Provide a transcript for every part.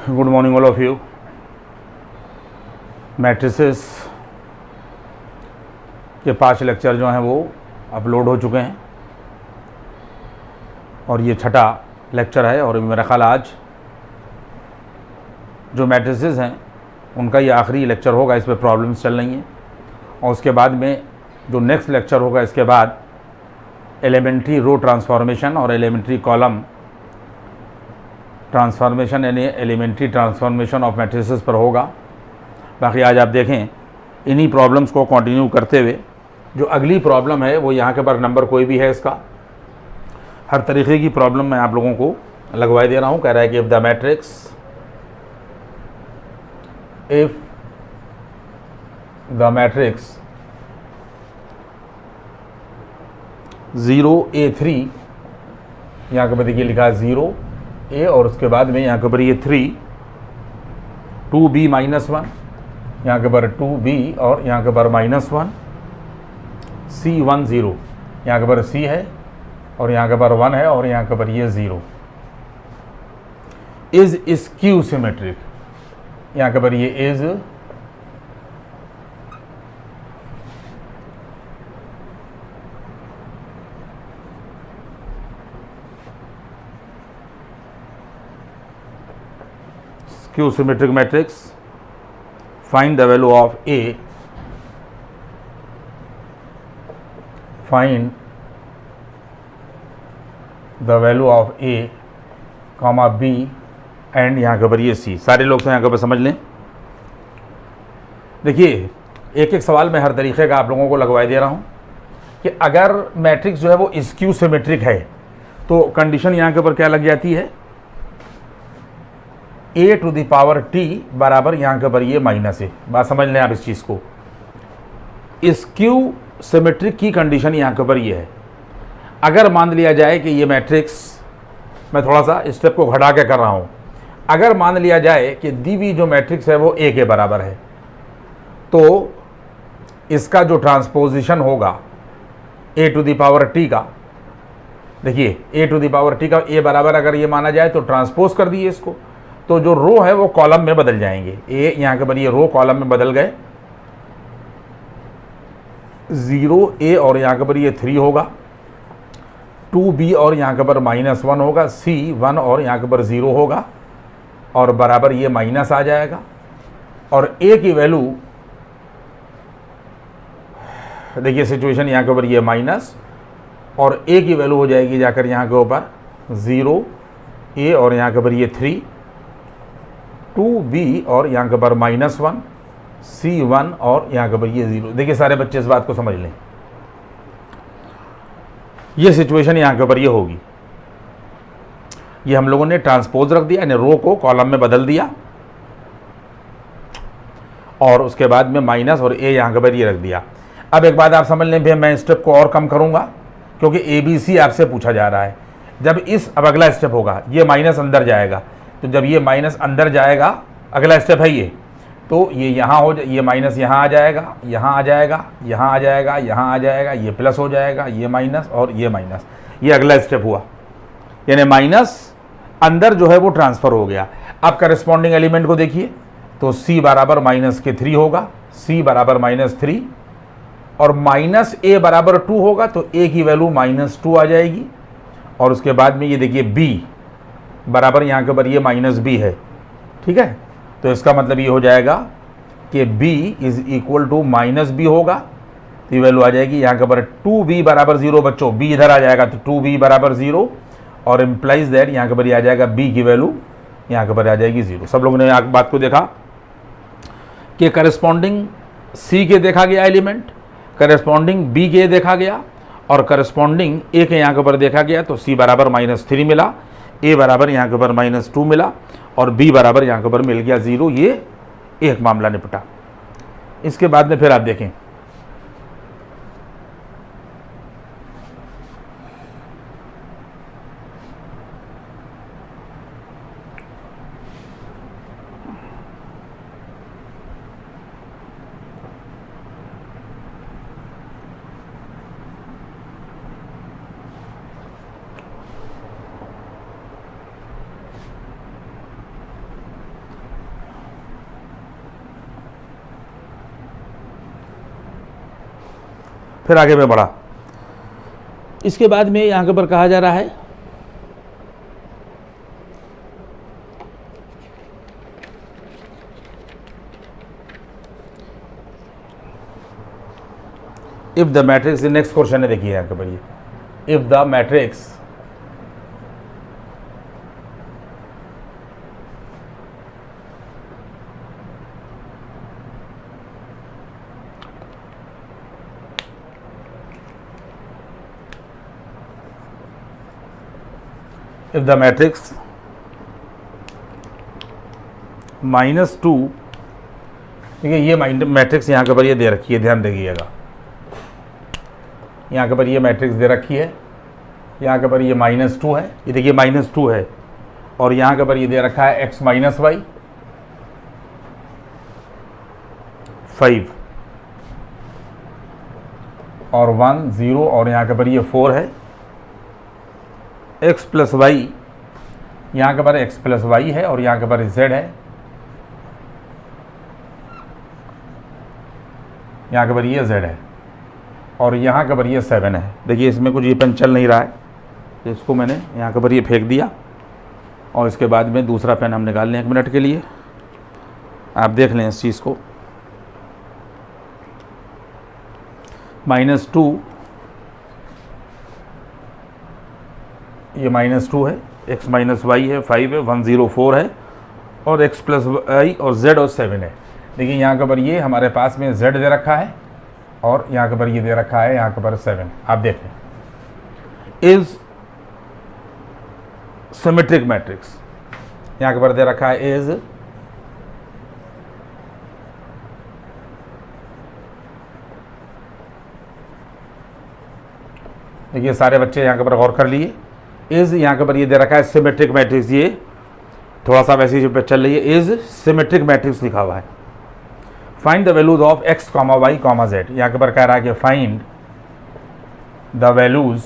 Good morning all of you. Matrices के 5 lecture जो हैं वो अपलोड हो चुके हैं और ये छठा लेक्चर है और मेरा ख्याल आज जो मैट्रिसेस हैं उनका ये आखिरी लेक्चर होगा। इस पर प्रॉब्लम्स चल रही हैं और उसके बाद में जो नेक्स्ट लेक्चर होगा इसके बाद एलिमेंट्री रो ट्रांसफॉर्मेशन और एलिमेंट्री कॉलम ट्रांसफॉर्मेशन यानी एलिमेंट्री ट्रांसफॉर्मेशन ऑफ मैट्रिसेस पर होगा। बाकी आज आप देखें इन्हीं प्रॉब्लम्स को कंटिन्यू करते हुए जो अगली प्रॉब्लम है वो यहाँ के पर नंबर कोई भी है इसका हर तरीके की प्रॉब्लम मैं आप लोगों को लगवाए दे रहा हूँ। कह रहा है कि इफ़ द मैट्रिक्स 0A3 यहाँ के ऊपर देखिए लिखा है 0A और उसके बाद में यहाँ के ऊपर ये 3 2B -1 यहाँ के ऊपर 2B और यहाँ के ऊपर -1 C1 0 यहाँ के ऊपर C है और यहाँ के ऊपर 1 है और यहाँ के ऊपर ये 0 इज स्क्यू सिमेट्रिक। यहाँ के ऊपर ये is skew symmetric matrix. Find the value of A, find the value of A, B and यहाँ के ऊपर ये C। सारे लोग तो यहाँ के ऊपर समझ लें। देखिए एक एक सवाल मैं हर तरीके का आप लोगों को लगवाई दे रहा हूँ कि अगर मैट्रिक्स जो है वो स्क्यू सिमेट्रिक है तो कंडीशन यहाँ के ऊपर क्या लग जाती है, A to the power T बराबर यहाँ के ऊपर ये माइनस है। बात समझ लें आप इस चीज़ को। स्क्यू सिमेट्रिक की कंडीशन यहाँ के ऊपर ये है, अगर मान लिया जाए कि ये मैट्रिक्स, मैं थोड़ा सा स्टेप को घटा के कर रहा हूँ, अगर मान लिया जाए कि दी हुई जो मैट्रिक्स है वो A के बराबर है तो इसका जो ट्रांसपोजिशन होगा A to the power T का, देखिए A to the power T का A बराबर अगर ये माना जाए तो ट्रांसपोज कर दिए इसको, तो जो रो है वो कॉलम में बदल जाएंगे। A यहाँ के ऊपर ये रो कॉलम में बदल गए, 0A और यहाँ के ऊपर ये 3 होगा, 2B और यहाँ के ऊपर -1 होगा, C1 और यहाँ के ऊपर 0 होगा और बराबर ये माइनस आ जाएगा और A की वैल्यू, देखिए सिचुएशन यहाँ के ऊपर ये माइनस और A की वैल्यू हो जाएगी जाकर यहाँ के ऊपर 0A और यहाँ के ऊपर ये 3, 2B और यहाँ के ऊपर -1, C1 और यहाँ के ऊपर ये 0। देखिए सारे बच्चे इस बात को समझ लें, ये सिचुएशन यहाँ के ऊपर ये होगी। ये हम लोगों ने ट्रांसपोज रख दिया यानी रो को कॉलम में बदल दिया और उसके बाद में माइनस और A यहाँ के ऊपर ये रख दिया। अब एक बात आप समझ लें भैया, मैं स्टेप को और कम करूँगा क्योंकि ABC आपसे पूछा जा रहा है। जब अब अगला स्टेप होगा ये माइनस अंदर जाएगा, तो जब ये माइनस अंदर जाएगा, अगला स्टेप है ये, तो ये यहाँ हो ये माइनस यहाँ आ जाएगा, यहाँ आ जाएगा, यहाँ आ जाएगा, यहाँ आ जाएगा, ये प्लस हो जाएगा, ये माइनस और ये माइनस, ये अगला स्टेप हुआ यानी माइनस अंदर जो है वो ट्रांसफ़र हो गया। अब करस्पॉन्डिंग एलिमेंट को देखिए तो C बराबर -3 होगा, C बराबर -3 और -A बराबर 2 होगा तो A की वैल्यू -2 आ जाएगी और उसके बाद में ये देखिए B बराबर यहाँ के ऊपर ये -B है, ठीक है। तो इसका मतलब ये हो जाएगा कि B is equal to -B होगा, तो ये वैल्यू आ जाएगी यहाँ के ऊपर 2B बराबर 0। बच्चों B इधर आ जाएगा तो 2B बराबर 0 और इम्प्लाइज दैट यहाँ के ऊपर आ जाएगा B की वैल्यू यहाँ के ऊपर आ जाएगी 0। सब लोगों ने यहाँ बात को देखा कि करस्पॉन्डिंग C के देखा गया एलिमेंट, करस्पॉन्डिंग B के देखा गया और करस्पॉन्डिंग A के यहाँ के ऊपर देखा गया, तो C बराबर -3 मिला, A बराबर यहाँ के ऊपर -2 मिला और B बराबर यहाँ के ऊपर मिल गया 0। ये एक मामला निपटा। इसके बाद में फिर आप देखें फिर आगे में बढ़ा। इसके बाद में यहाँ के ऊपर कहा जा रहा है if the matrix, next question है, देखिए यहाँ के ऊपर ये, if the matrix if the matrix -2, देखिए ये मैट्रिक्स यहाँ के ऊपर ये दे रखी है, ध्यान देखिएगा, यहाँ के ऊपर ये मैट्रिक्स दे रखी है, यहाँ के ऊपर ये -2 है, ये देखिए -2 है, और यहाँ के ऊपर ये दे रखा है x - y 5 और 1 0, और यहाँ के ऊपर ये 4 है, x + y, यहाँ के ऊपर x + y है, और यहाँ के ऊपर z है, यहाँ के ऊपर ये z है, और यहाँ के ऊपर ये 7 है। देखिए इसमें कुछ ये पेन चल नहीं रहा है, तो इसको मैंने यहाँ के ऊपर ये फेंक दिया, और इसके बाद में दूसरा पेन हम निकाल लें 1 मिनट के लिए, आप देख लें इस चीज़ को। -2, ये -2 है, x - y है, 5 है, 1 0 4 है, और x + y और z और 7 है। देखिए यहाँ के ऊपर ये हमारे पास में z दे रखा है, और यहाँ के ऊपर ये दे रखा है, यहाँ के ऊपर 7। आप देखें, इज सिमेट्रिक मैट्रिक्स, यहाँ के ऊपर दे रखा है इज देखिए सारे बच्चे यहाँ के ऊपर गौर कर लिए, इज यहाँ के ऊपर ये दे रखा है सिमेट्रिक मैट्रिक्स, ये थोड़ा सा वैसे ही पे चल रही है, इज सिमेट्रिक मैट्रिक्स लिखा हुआ है। Find the values of x, y, z, यहाँ के ऊपर कह रहा है कि find the values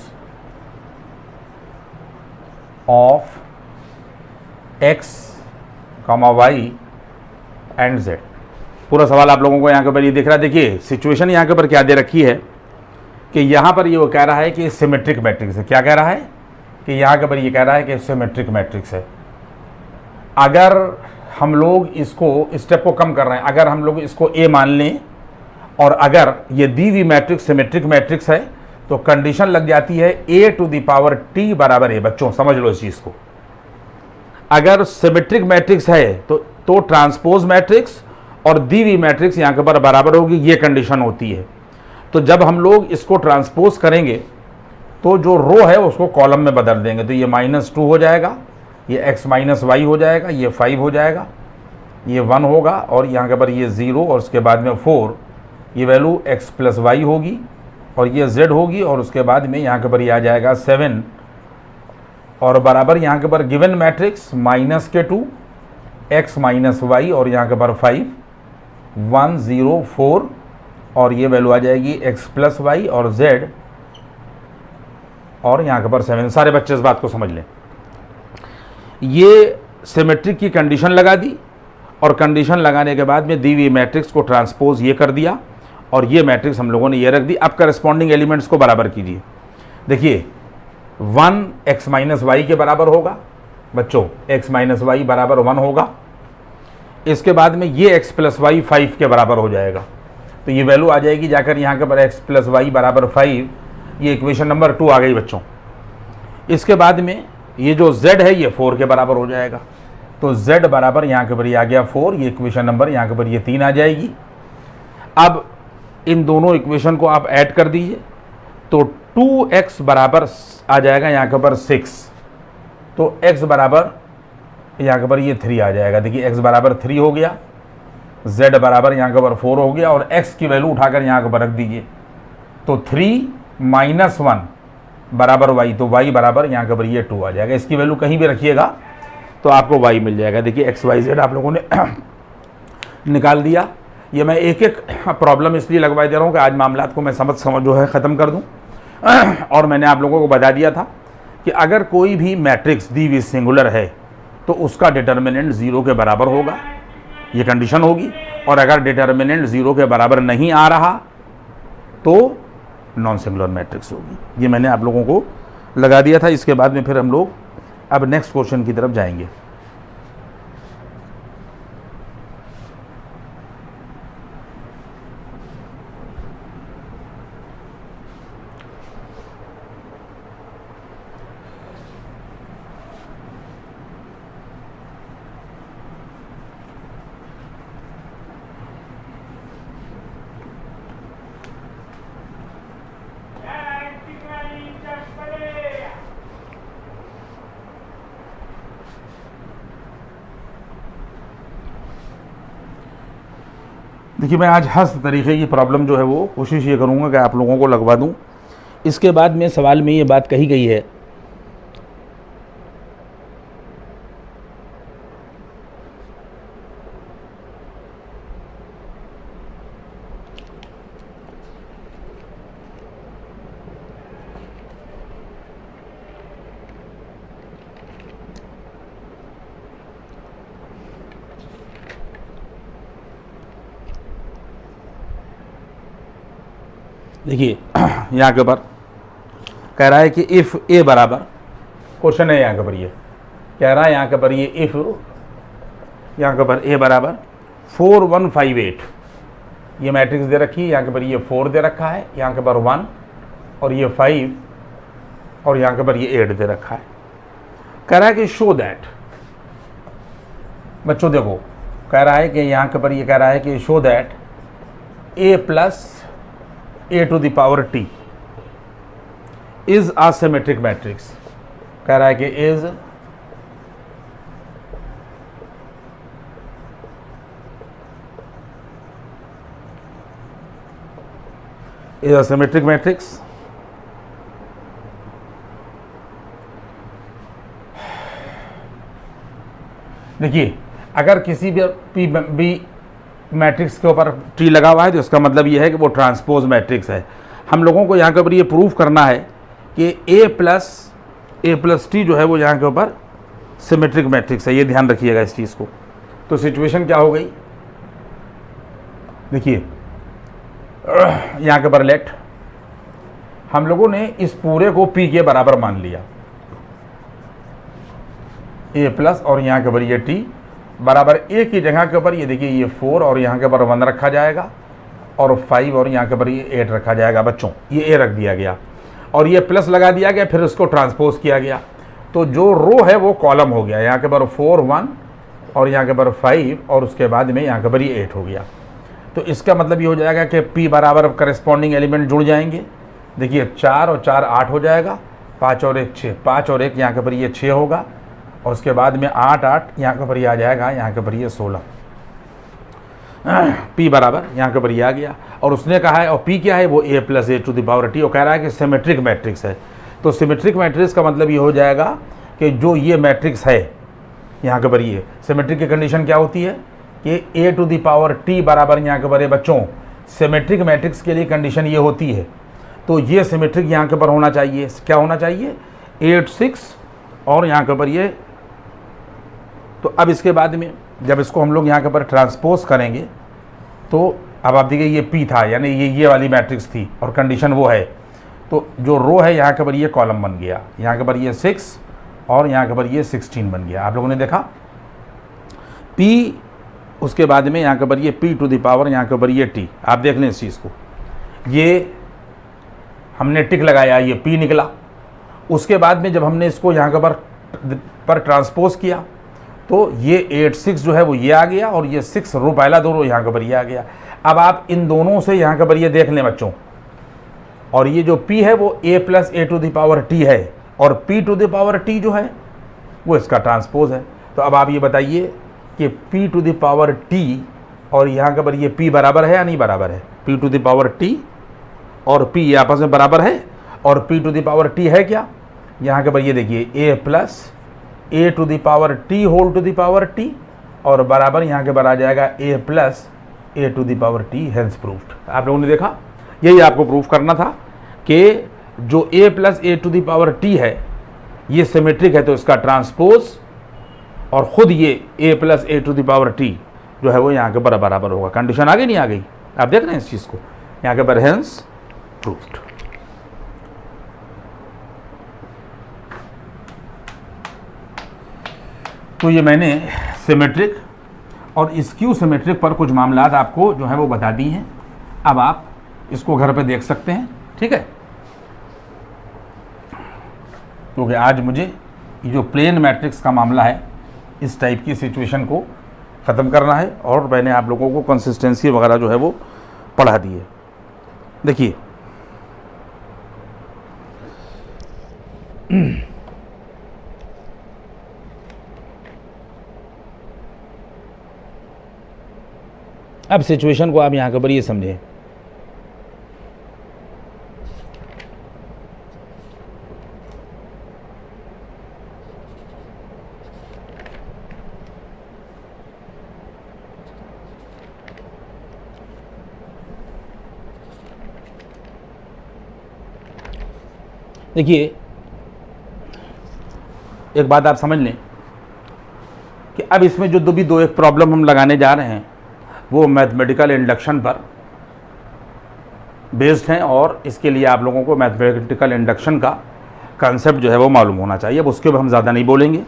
of x, y and z। पूरा सवाल आप लोगों को यहाँ के ऊपर ये दिख रहा है। देखिए सिचुएशन यहाँ के ऊपर क्या दे रखी है कि यहाँ पर ये वो कह रहा है कि सिमेट्रिक मैट्रिक्स है। क्या कह रहा है कि यहाँ के ऊपर ये कह रहा है कि सिमेट्रिक मैट्रिक्स है। अगर हम लोग इसको स्टेप को कम कर रहे हैं, अगर हम लोग इसको ए मान लें, और अगर ये दी हुई मैट्रिक्स सिमेट्रिक मैट्रिक्स है, तो कंडीशन लग जाती है a⁻t बराबर ए। बच्चों समझ लो इस चीज़ को, अगर सिमेट्रिक मैट्रिक्स है तो ट्रांसपोज मैट्रिक्स और दी हुई मैट्रिक्स यहाँ के ऊपर बराबर होगी, ये कंडीशन होती है। तो जब हम लोग इसको ट्रांसपोज करेंगे तो जो रो है उसको कॉलम में बदल देंगे, तो ये -2 हो जाएगा, ये x - y हो जाएगा, ये 5 हो जाएगा, ये 1 होगा, और यहाँ के ऊपर ये 0 और उसके बाद में 4, ये वैल्यू x + y होगी, और ये z होगी, और उसके बाद में यहाँ के ऊपर ये आ जाएगा 7, और बराबर यहाँ के ऊपर गिवन मैट्रिक्स -2 x - y, और यहाँ के ऊपर 5 1 0 4, और ये वैल्यू आ जाएगी x + y और z, और यहाँ के ऊपर 7। सारे बच्चे इस बात को समझ लें। ये सिमेट्रिक की कंडीशन लगा दी, और कंडीशन लगाने के बाद में दी हुई मैट्रिक्स को ट्रांसपोज ये कर दिया, और ये मैट्रिक्स हम लोगों ने ये रख दी। अब करस्पॉन्डिंग एलिमेंट्स को बराबर कीजिए। देखिए 1 x - y के बराबर होगा बच्चों, x - y बराबर 1 होगा। इसके बाद में ये x + y 5 के बराबर हो जाएगा, तो ये वैल्यू आ जाएगी जाकर यहाँ के ऊपर x + y बराबर 5, ये इक्वेशन नंबर 2 आ गई बच्चों। इसके बाद में ये जो z है ये 4 के बराबर हो जाएगा, तो z बराबर यहाँ के ऊपर ये आ गया 4, ये इक्वेशन नंबर यहाँ के ऊपर ये 3 आ जाएगी। अब इन दोनों इक्वेशन को आप ऐड कर दीजिए, तो 2x बराबर आ जाएगा यहाँ के ऊपर 6, तो x बराबर यहाँ के ऊपर ये 3 आ जाएगा। देखिए x बराबर 3 हो गया, z बराबर यहाँ के ऊपर 4 हो गया, और x की वैल्यू उठाकर यहाँ के ऊपर रख दीजिए, तो 3 - 1 बराबर y, तो y बराबर यहाँ के ऊपर ये 2 आ जाएगा। इसकी वैल्यू कहीं भी रखिएगा तो आपको y मिल जाएगा। देखिए x y z आप लोगों ने निकाल दिया। ये मैं एक एक प्रॉब्लम इसलिए लगवा दे रहा हूँ कि आज मामलात को मैं समझ जो है ख़त्म कर दूँ। और मैंने आप लोगों को बता दिया था कि अगर कोई भी मैट्रिक्स दी हुई सिंगुलर है तो उसका डिटर्मिनेंट 0 के बराबर होगा, ये कंडीशन होगी। और अगर डिटर्मिनेंट 0 के बराबर नहीं आ रहा तो नॉन सिंगुलर मैट्रिक्स होगी। ये मैंने आप लोगों को लगा दिया था। इसके बाद में फिर हम लोग अब नेक्स्ट क्वेश्चन की तरफ जाएंगे। देखिए, मैं आज हर तरीके की प्रॉब्लम जो है वो कोशिश ये करूँगा कि आप लोगों को लगवा दूँ। इसके बाद में सवाल में ये बात कही गई है देखिए यहाँ के ऊपर कह रहा है कि इफ़ ए बराबर, क्वेश्चन है यहाँ के ऊपर ये कह रहा है, यहाँ के ऊपर ये इफ़ यहाँ के ऊपर ए बराबर 4 1 5 8 ये मैट्रिक्स दे रखी है। यहाँ के ऊपर ये 4 दे रखा है, यहाँ के ऊपर 1 और ये 5 और यहाँ के ऊपर ये 8 दे रखा है। कह रहा है कि शो दैट, बच्चों देखो कह रहा है कि यहाँ के ऊपर ये कह रहा है कि show that a plus a to the power t is a symmetric matrix. कह रहा है कि इज अ सिमेट्रिक मैट्रिक्स। देखिए, अगर किसी भी मैट्रिक्स के ऊपर टी लगा हुआ है तो इसका मतलब ये है कि वो ट्रांसपोज मैट्रिक्स है। हम लोगों को यहाँ के ऊपर ये प्रूफ करना है कि a प्लस टी जो है वो यहाँ के ऊपर सिमेट्रिक मैट्रिक्स है। ये ध्यान रखिएगा इस चीज़ को। तो सिचुएशन क्या हो गई, देखिए यहाँ के ऊपर लेट हम लोगों ने इस पूरे को p के बराबर मान लिया, a प्लस और यहाँ के ऊपर ये t बराबर a की जगह के ऊपर ये देखिए ये 4 और यहाँ के ऊपर 1 रखा जाएगा और 5 और यहाँ के ऊपर ये 8 रखा जाएगा। बच्चों ये a रख दिया गया और ये प्लस लगा दिया गया, फिर उसको ट्रांसपोज किया गया तो जो रो है वो कॉलम हो गया। यहाँ के ऊपर 4 1 और यहाँ के ऊपर 5 और उसके बाद में यहाँ के ऊपर ये 8 हो गया। तो इसका मतलब ये हो जाएगा कि p बराबर करस्पॉन्डिंग एलिमेंट जुड़ जाएंगे। देखिए 4 और 4 8 हो जाएगा, 5 और 1 6, 5 और 1 यहाँ के ऊपर ये 6 होगा और उसके बाद में 8 8 यहाँ के ऊपर ये आ जाएगा, यहाँ के ऊपर ये 16। p बराबर यहाँ के ऊपर ये आ गया और उसने कहा है और p क्या है वो a plus a to the power t और कह रहा है कि सिमेट्रिक मैट्रिक्स है। तो सिमेट्रिक मैट्रिक्स का मतलब ये हो जाएगा कि जो ये मैट्रिक्स है यहाँ के ऊपर ये सिमेट्रिक की कंडीशन क्या होती है कि a to the power t बराबर यहाँ के ऊपर बच्चों सिमेट्रिक मैट्रिक्स के लिए कंडीशन ये होती है। तो ये सिमेट्रिक यहाँ के ऊपर होना चाहिए, क्या होना चाहिए 8 6 और यहाँ के ऊपर ये। तो अब इसके बाद में जब इसको हम लोग यहाँ के ऊपर ट्रांसपोज करेंगे तो अब आप देखिए ये p था यानी ये वाली मैट्रिक्स थी और कंडीशन वो है। तो जो रो है यहाँ के ऊपर ये कॉलम बन गया, यहाँ के ऊपर ये 6 और यहाँ के ऊपर ये 16 बन गया। आप लोगों ने देखा p, उसके बाद में यहाँ के ऊपर ये p टू द पावर यहाँ के ऊपर ये t। आप देख लें इस चीज़ को, ये हमने टिक लगाया, ये p निकला। उसके बाद में जब हमने इसको यहाँ के ऊपर ट्रांसपोज किया तो ये 8 6 जो है वो ये आ गया और ये 6 रो पहला 2 रो यहाँ के ऊपर ये आ गया। अब आप इन दोनों से यहाँ के ऊपर ये देख लें बच्चों, और ये जो p है वो a plus a to the power t है और p to the power t जो है वो इसका ट्रांसपोज है। तो अब आप ये बताइए कि p to the power t और यहाँ के ऊपर ये p बराबर है या नहीं बराबर है। p to the power t और p ये आपस में बराबर है और p to the power t है क्या, यहाँ के ऊपर ये देखिए a plus a to the power t whole to the power t और बराबर यहाँ के बराबर आ जाएगा a plus a to the power t, hence proved. आप लोगों ने देखा, यही आपको प्रूफ करना था कि जो a plus a to the power t है ये सिमेट्रिक है तो इसका ट्रांसपोज और ख़ुद ये a plus a to the power t जो है वो यहाँ के बराबर होगा। कंडीशन आगे नहीं आ गई, आप देख रहे हैं इस चीज़ को, यहाँ के बराबर हेंस प्रूफ्ड। तो ये मैंने सिमेट्रिक और स्क्यू सिमेट्रिक पर कुछ मामलात आपको जो है वो बता दी हैं। अब आप इसको घर पे देख सकते हैं, ठीक है। क्योंकि आज मुझे ये जो प्लेन मैट्रिक्स का मामला है, इस टाइप की सिचुएशन को ख़त्म करना है, और मैंने आप लोगों को कंसिस्टेंसी वगैरह जो है वो पढ़ा दी है। देखिए अब सिचुएशन को आप यहाँ के पर ये समझें। देखिए एक बात आप समझ लें कि अब इसमें जो दो एक प्रॉब्लम हम लगाने जा रहे हैं वो मैथमेटिकल इंडक्शन पर बेस्ड हैं, और इसके लिए आप लोगों को मैथमेटिकल इंडक्शन का कंसेप्ट जो है वो मालूम होना चाहिए। अब उसके ऊपर हम ज़्यादा नहीं बोलेंगे,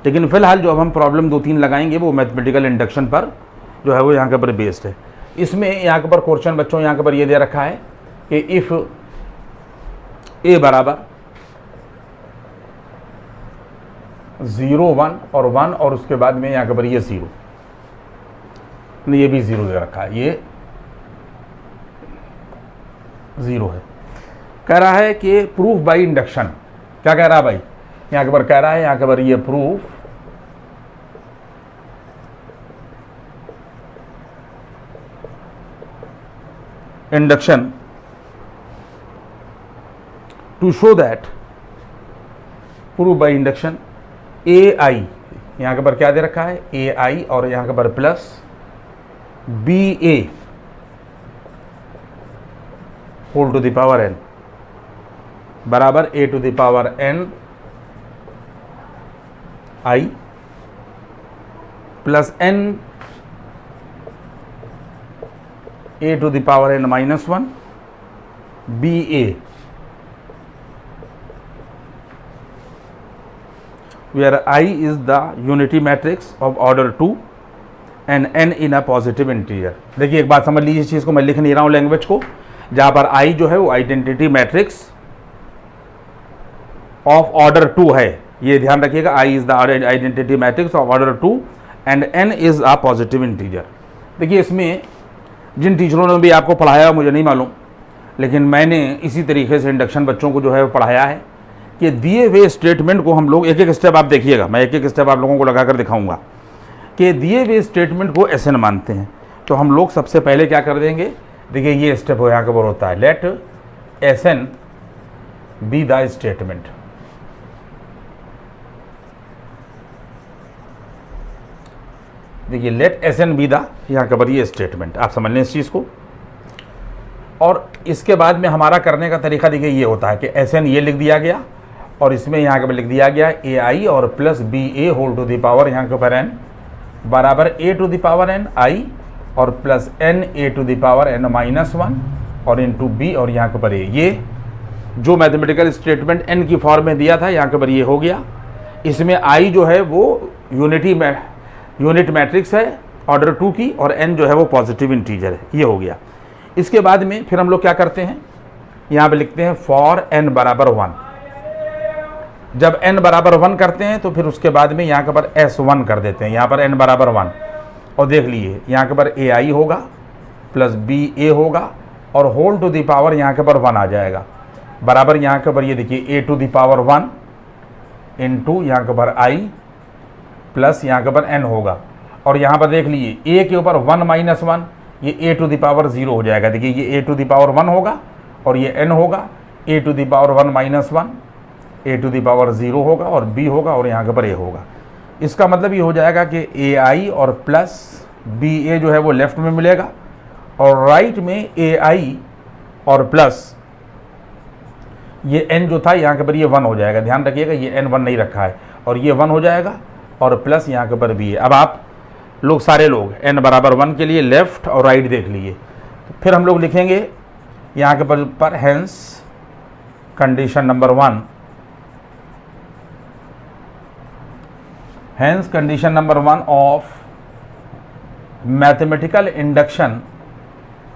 लेकिन फ़िलहाल जो अब हम प्रॉब्लम 2-3 लगाएंगे वो मैथमेटिकल इंडक्शन पर जो है वो यहाँ के ऊपर बेस्ड है। इसमें यहाँ के ऊपर क्वेश्चन बच्चों यहाँ के ऊपर ये दे रखा है कि इफ़ ए बराबर 0, 1 और 1 और उसके बाद में यहाँ के ऊपर ये 0, ये भी 0 दे रखा है, ये 0 है। कह रहा है कि प्रूफ बाय इंडक्शन, क्या कह रहा है भाई, यहाँ के ऊपर कह रहा है, यहाँ के ऊपर ये proof induction to show that, proof by induction a i, यहाँ के ऊपर क्या दे रखा है ए आई, और यहाँ के ऊपर plus B A whole to the power n बराबर ए to the power n i plus n A to the power n -1 b a, where I is the unity matrix of order 2 and n in a positive integer। देखिए एक बात समझ लीजिए, इस चीज़ को मैं लिख नहीं रहा हूँ लैंग्वेज को, जहाँ पर I जो है वो आइडेंटिटी मैट्रिक्स ऑफ ऑर्डर 2 है, ये ध्यान रखिएगा। I is the identity matrix of order 2 and n is a positive integer। देखिए इसमें जिन टीचरों ने भी आपको पढ़ाया मुझे नहीं मालूम, लेकिन मैंने इसी तरीके से इंडक्शन बच्चों को जो है वो पढ़ाया है कि दिए हुए स्टेटमेंट को हम लोग एक एक स्टेप आप देखिएगा, मैं एक एक स्टेप आप लोगों को लगाकर दिखाऊंगा कि दिए हुए स्टेटमेंट को एस एन मानते हैं। तो हम लोग सबसे पहले क्या कर देंगे, देखिए ये स्टेप हो यहाँ के ऊपर होता है, let S N be the statement. देखिए let S N be the, यहाँ के ऊपर ये स्टेटमेंट, आप समझ लें इस चीज़ को। और इसके बाद में हमारा करने का तरीका देखिए ये होता है कि एस एन ये लिख दिया गया, और इसमें यहाँ के ऊपर लिख दिया गया ए आई और plus B A whole to the power यहाँ के ऊपर एन बराबर ए to the power n I और plus n A to the power n -1 और इन टू बी और यहाँ के ऊपर ए। ये जो मैथमेटिकल स्टेटमेंट एन की फॉर्म में दिया था यहाँ के ऊपर ये हो गया। इसमें आई जो है वो यूनिट मैट्रिक्स है ऑर्डर 2 की, और एन जो है वो पॉजिटिव इंटीजर है, ये हो गया। इसके बाद में फिर हम लोग क्या करते हैं, यहाँ पे लिखते हैं फॉर n बराबर 1। जब n बराबर 1 करते हैं तो फिर उसके बाद में यहाँ के पर S1 कर देते हैं, यहाँ पर n बराबर 1, और देख लीजिए यहाँ के पर AI होगा प्लस BA होगा और होल टू दी पावर यहाँ के पर 1 आ जाएगा, बराबर यहाँ के पर ये देखिए a टू दी पावर 1 इंटू यहाँ के पर I प्लस यहाँ के पर n होगा, और यहाँ पर देख लीजिए a के ऊपर 1 - 1, ये a टू दी पावर 0 हो जाएगा। देखिए ये a टू दी पावर 1 होगा और ये n होगा, a to the power 1 - 1, a to the power 0 होगा और b होगा और यहाँ के पर a होगा। इसका मतलब ये हो जाएगा कि ai और प्लस ba जो है वो लेफ्ट में मिलेगा, और राइट में ai और प्लस ये n जो था यहाँ के पर ये 1 हो जाएगा। ध्यान रखिएगा ये n 1 नहीं रखा है, और ये 1 हो जाएगा और प्लस यहाँ के पर b है। अब आप लोग सारे लोग n बराबर 1 के लिए लेफ्ट और राइट देख लीजिए। फिर हम लोग लिखेंगे यहाँ के पर hence condition number 1, hence condition number 1 of mathematical induction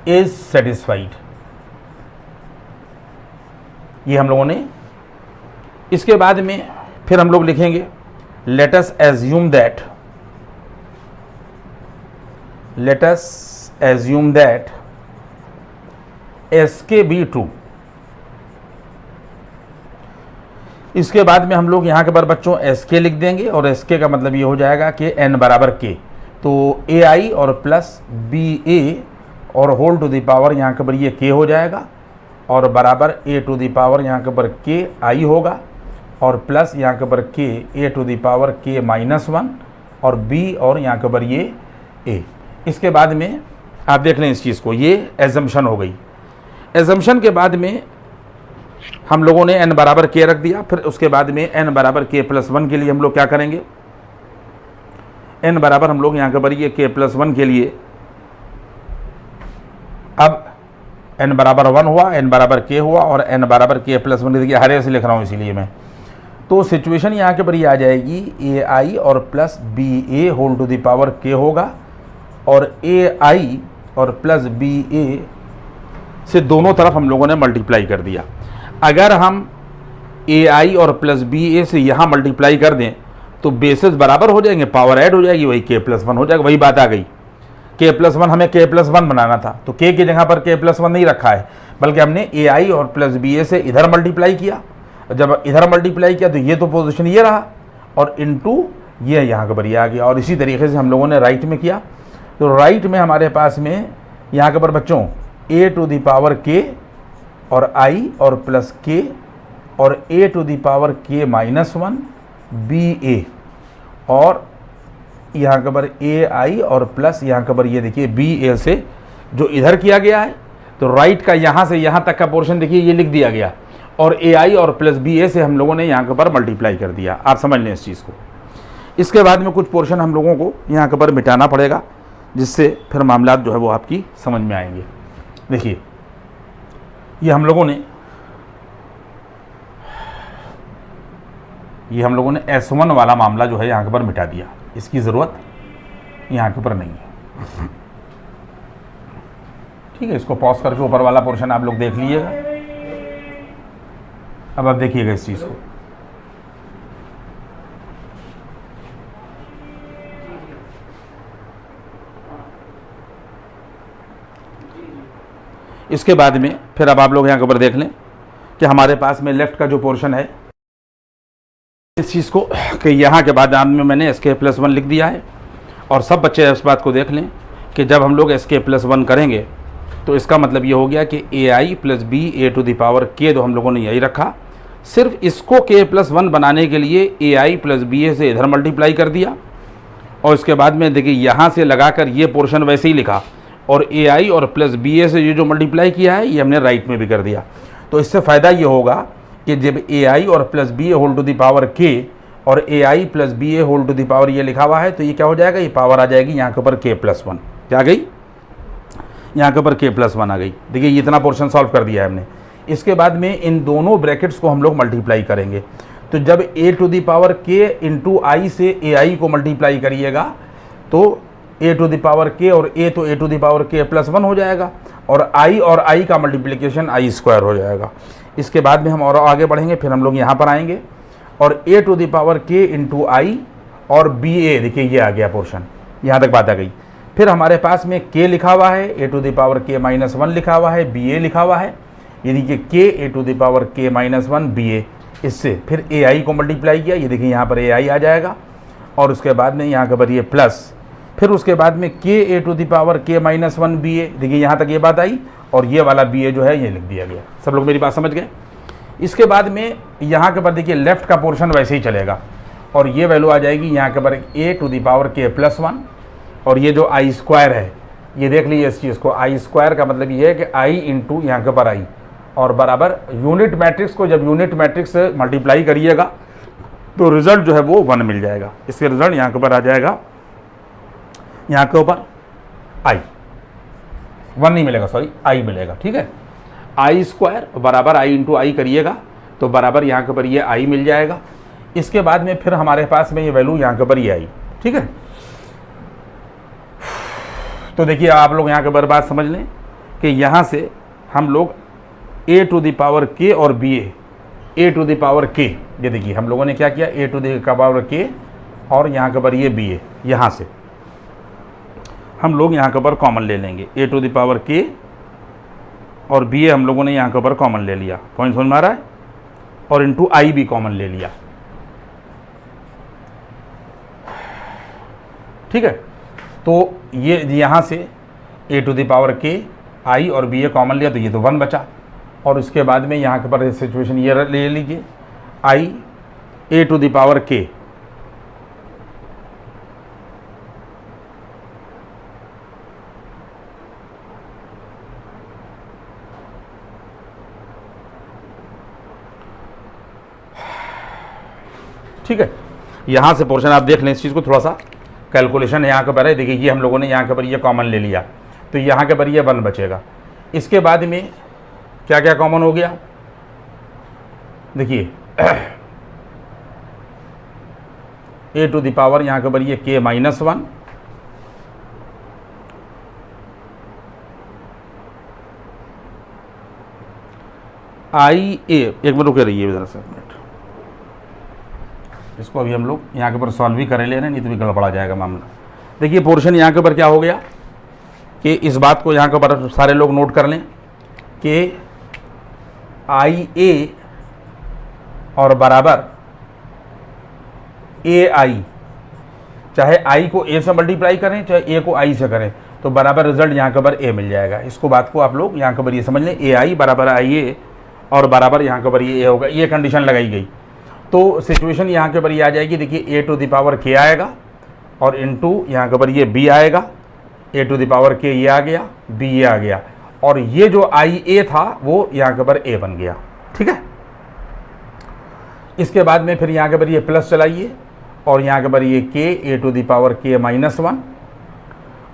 is satisfied. ये हम लोगों ने, इसके बाद में फिर हम लोग लिखेंगे let us assume that Sk be true। इसके बाद में हम लोग यहाँ के पर बच्चों Sk लिख देंगे और Sk का मतलब ये हो जाएगा कि n बराबर k, तो ai और प्लस ba और होल टू द पावर यहाँ के पर ये k हो जाएगा और बराबर a टू द पावर यहाँ के पर k i होगा और प्लस यहाँ के पर k a to the power k minus 1 और b और यहाँ के पर ये a। इसके बाद में आप देख लें इस चीज़ को, ये एजम्पशन हो गई। एजम्पशन के बाद में हम लोगों ने n बराबर k रख दिया। फिर उसके बाद में n बराबर k प्लस 1 के लिए हम लोग क्या करेंगे, n बराबर हम लोग यहाँ के पर ये k प्लस 1 के लिए, अब n बराबर 1 हुआ, n बराबर k हुआ और n बराबर k प्लस 1, देखिए हरे से लिख रहा हूँ इसीलिए मैं। तो सिचुएशन यहाँ के पर ये आ जाएगी ai और plus ba whole to the power k होगा और ai और प्लस ba से दोनों तरफ हम लोगों ने मल्टीप्लाई कर दिया। अगर हम ai और प्लस ba से यहाँ मल्टीप्लाई कर दें तो बेसिस बराबर हो जाएंगे, पावर ऐड हो जाएगी, वही k प्लस 1 हो जाएगा। वही बात आ गई, k प्लस 1 हमें k प्लस 1 बनाना था तो k की जगह पर k प्लस 1 नहीं रखा है, बल्कि हमने ai और प्लस ba से इधर मल्टीप्लाई किया। जब इधर मल्टीप्लाई किया तो ये तो पोजीशन ये रहा और इनटू ये यहाँ के पर ये आ गया। और इसी तरीके से हम लोगों ने राइट में किया, तो राइट में हमारे पास में यहाँ के पर बच्चों a to the power k और i और प्लस k और a to the power k minus 1 ba और यहाँ के पर ai और प्लस यहाँ के पर ये देखिए ba से जो इधर किया गया है, तो राइट का यहाँ से यहाँ तक का पोर्शन देखिए ये लिख दिया गया और ai और प्लस ba से हम लोगों ने यहाँ के पर मल्टीप्लाई कर दिया। आप समझ लें इस चीज़ को। इसके बाद में कुछ पोर्शन हम लोगों को यहाँ के पर मिटाना पड़ेगा, जिससे फिर मामला जो है वो आपकी समझ में आएंगे। देखिए ये हम लोगों ने S1 वाला मामला जो है यहाँ के पर मिटा दिया, इसकी ज़रूरत यहाँ के ऊपर नहीं है। ठीक है, इसको पॉज करके ऊपर वाला पोर्शन आप लोग देख लीजिएगा। अब आप देखिएगा इस चीज़ को, इसके बाद में फिर अब आप लोग यहाँ के ऊपर देख लें कि हमारे पास में लेफ्ट का जो पोर्शन है इस चीज़ को कि यहाँ के बाद में मैंने Sk प्लस 1 लिख दिया है। और सब बच्चे इस बात को देख लें कि जब हम लोग Sk प्लस 1 करेंगे तो इसका मतलब ये हो गया कि ai plus b a to the power k, तो हम लोगों ने यही रखा। सिर्फ इसको k प्लस 1 बनाने के लिए ai प्लस ba से इधर मल्टीप्लाई कर दिया और इसके बाद में देखिए यहाँ से लगाकर ये पोर्शन वैसे ही लिखा और ai और प्लस ba से ये जो मल्टीप्लाई किया है ये हमने राइट में भी कर दिया। तो इससे फ़ायदा ये होगा कि जब ai और plus ba whole to the power k और ai plus ba whole to the power ये लिखा हुआ है, तो ये क्या हो जाएगा, ये पावर आ जाएगी यहाँ के ऊपर k प्लस 1। क्या आ गई, यहाँ के ऊपर k प्लस 1 आ गई। देखिए ये इतना पोर्शन सॉल्व कर दिया है हमने। इसके बाद में इन दोनों ब्रैकेट्स को हम लोग मल्टीप्लाई करेंगे, तो जब a to the power k into i से ai को मल्टीप्लाई करिएगा तो a to the power k और a तो a to the power k plus 1 हो जाएगा और i का मल्टीप्लिकेशन i स्क्वायर हो जाएगा। इसके बाद में हम और आगे बढ़ेंगे, फिर हम लोग यहाँ पर आएंगे और a to the power k into i और ba, देखिए ये आ गया पोर्शन, यहाँ तक बात आ गई। फिर हमारे पास में k लिखा हुआ है, a to the power k minus 1 लिखा हुआ है, ba लिखा हुआ है, यानी कि k a to the power k minus 1 ba। इससे फिर ai को मल्टीप्लाई किया, ये देखिए यहाँ पर ai आ जाएगा और उसके बाद में यहाँ के पर ये प्लस, फिर उसके बाद में k a to the power k minus 1 ba, देखिए यहाँ तक ये बात आई और ये वाला ba जो है ये लिख दिया गया। सब लोग मेरी बात समझ गए। इसके बाद में यहाँ के पर देखिए लेफ्ट का पोर्शन वैसे ही चलेगा और ये वैल्यू आ जाएगी यहाँ के पर a to the power k plus 1 और ये जो आई स्क्वायर है ये देख लीजिए इस चीज़ को। आई स्क्वायर का मतलब ये है कि आई इंटू यहाँ के पर आई और बराबर यूनिट मैट्रिक्स को जब यूनिट मैट्रिक्स से मल्टीप्लाई करिएगा तो रिजल्ट जो है वो 1 मिल जाएगा। इसके रिजल्ट यहाँ के ऊपर आ जाएगा, यहाँ के ऊपर आई 1 नहीं मिलेगा, सॉरी आई मिलेगा। ठीक है, आई स्क्वायर बराबर आई इंटू आई करिएगा तो बराबर यहाँ के ऊपर ये आई मिल जाएगा। इसके बाद में फिर हमारे पास में ये वैल्यू यहाँ के ऊपर ये आई, ठीक है। तो देखिए आप लोग यहाँ के ऊपर बात समझ लें कि यहाँ से हम लोग a to the power k और a to the power k, ये देखिए हम लोगों ने क्या किया, a to the power k और यहाँ के ऊपर ये ba, यहाँ से हम लोग यहाँ के ऊपर कॉमन ले लेंगे, a to the power k और ba हम लोगों ने यहाँ के ऊपर कॉमन ले लिया, पॉइंट समझ में आ रहा है, और इंटू i भी कॉमन ले लिया, ठीक है। तो ये यहाँ से a to the power k i और ba कॉमन लिया तो ये तो 1 बचा, और उसके बाद में यहाँ के पर सिचुएशन ये ले लीजिए, i a to the power k ठीक है। यहाँ से पोर्शन आप देख लें, इस चीज़ को थोड़ा सा कैलकुलेशन यहाँ के ऊपर है, देखिए ये हम लोगों ने यहाँ के ऊपर ये कॉमन ले लिया तो यहाँ के ऊपर ये 1 बचेगा। इसके बाद में क्या क्या कॉमन हो गया, देखिए a टू द पावर यहाँ के ऊपर ये k माइनस 1 i a, एक मिनट रुके रहिए इधर से, इसको अभी हम लोग यहाँ के ऊपर सॉल्व भी कर ले रहे हैं, नहीं तो भी गड़बड़ा जाएगा मामला। देखिए पोर्शन यहाँ के ऊपर क्या हो गया कि इस बात को यहाँ के ऊपर सारे लोग नोट कर लें कि आई ए और बराबर ए आई, चाहे आई को ए से मल्टीप्लाई करें चाहे ए को आई से करें तो बराबर रिजल्ट यहाँ के ऊपर ए मिल जाएगा। इसको बात को आप लोग यहाँ के ऊपर ये समझ लें, ए आई बराबर आई ए और बराबर यहाँ के ऊपर ये ए होगा, ये कंडीशन लगाई गई तो सिचुएशन यहाँ के ऊपर ये आ जाएगी, देखिए a to the power k आएगा और इनटू यहाँ के ऊपर ये b आएगा, a to the power k ये आ गया, b ये आ गया, और ये जो i a था वो यहाँ के ऊपर a बन गया, ठीक है। इसके बाद में फिर यहाँ के ऊपर ये प्लस चलाइए और यहाँ के ऊपर ये k a to the power k minus 1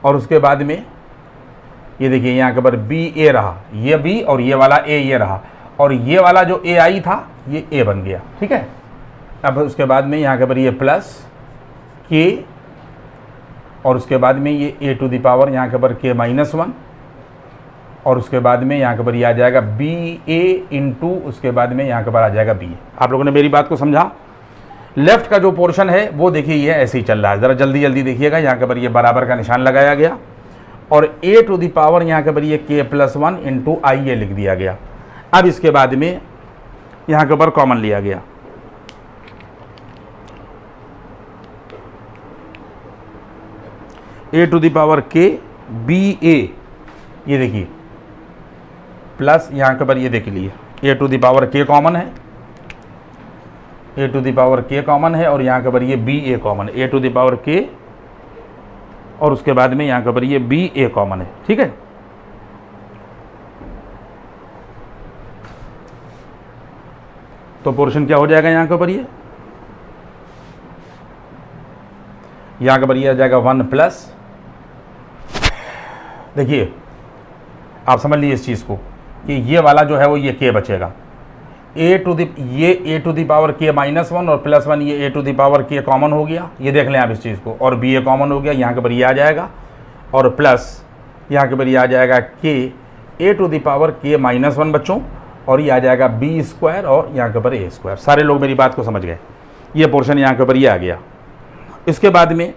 और उसके बाद में ये देखिए यहाँ के ऊपर b a रहा, ये b और ये वाला a ये रहा, और ये वाला जो a आई था ये a बन गया, ठीक है। अब उसके बाद में यहाँ के ऊपर ये प्लस k और उसके बाद में ये a टू द पावर यहाँ के ऊपर k माइनस 1 और उसके बाद में यहाँ के ऊपर ये आ जाएगा बी ए इंटू उसके बाद में यहाँ के ऊपर आ जाएगा बी। आप लोगों ने मेरी बात को समझा। लेफ्ट का जो पोर्शन है वो देखिए ये ऐसे ही चल रहा है, ज़रा जल्दी जल्दी देखिएगा। यहाँ के ऊपर ये बराबर का निशान लगाया गया और a टू द पावर यहाँ के ऊपर ये k प्लस 1 इंटू आई ए लिख दिया गया। अब इसके बाद में यहाँ के ऊपर कॉमन लिया गया, a to the power k b a, ये देखिए प्लस यहाँ के ऊपर ये देख लिए a to the power k common है, a to the power k common है और यहाँ के ऊपर ये बी ए कॉमन है, a to the power k और उसके बाद में यहाँ के ऊपर ये बी ए कॉमन है, ठीक है। तो पोर्शन क्या हो जाएगा यहाँ के ऊपर ये, यहाँ के ऊपर ये आ जाएगा 1 प्लस, देखिए आप समझ लीजिए इस चीज़ को कि ये वाला जो है वो ये k बचेगा, a to the power k minus 1 और प्लस 1 ये a to the power k common हो गया, ये देख लें आप इस चीज़ को, और b a कॉमन हो गया, यहाँ के ऊपर ये आ जाएगा और प्लस यहाँ के ऊपर ये आ जाएगा k a to the power k minus 1 बच्चों, और ये आ जाएगा b स्क्वायर और यहाँ के ऊपर a स्क्वायर। सारे लोग मेरी बात को समझ गए, ये पोर्शन यहाँ के ऊपर ये आ गया। इसके बाद में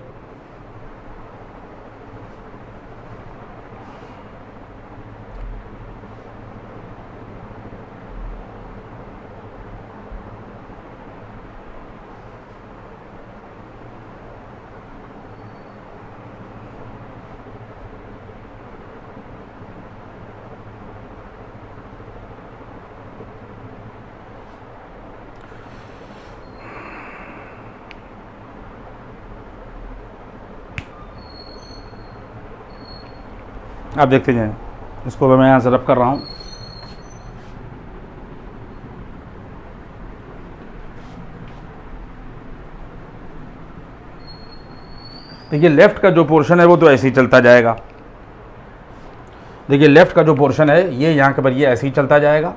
आप देखते जाएं, इसको मैं यहाँ से रब कर रहा हूँ। देखिए लेफ्ट का जो पोर्शन है वो तो ऐसे ही चलता जाएगा, देखिए लेफ्ट का जो पोर्शन है ये यहाँ के पर ये ऐसे ही चलता जाएगा,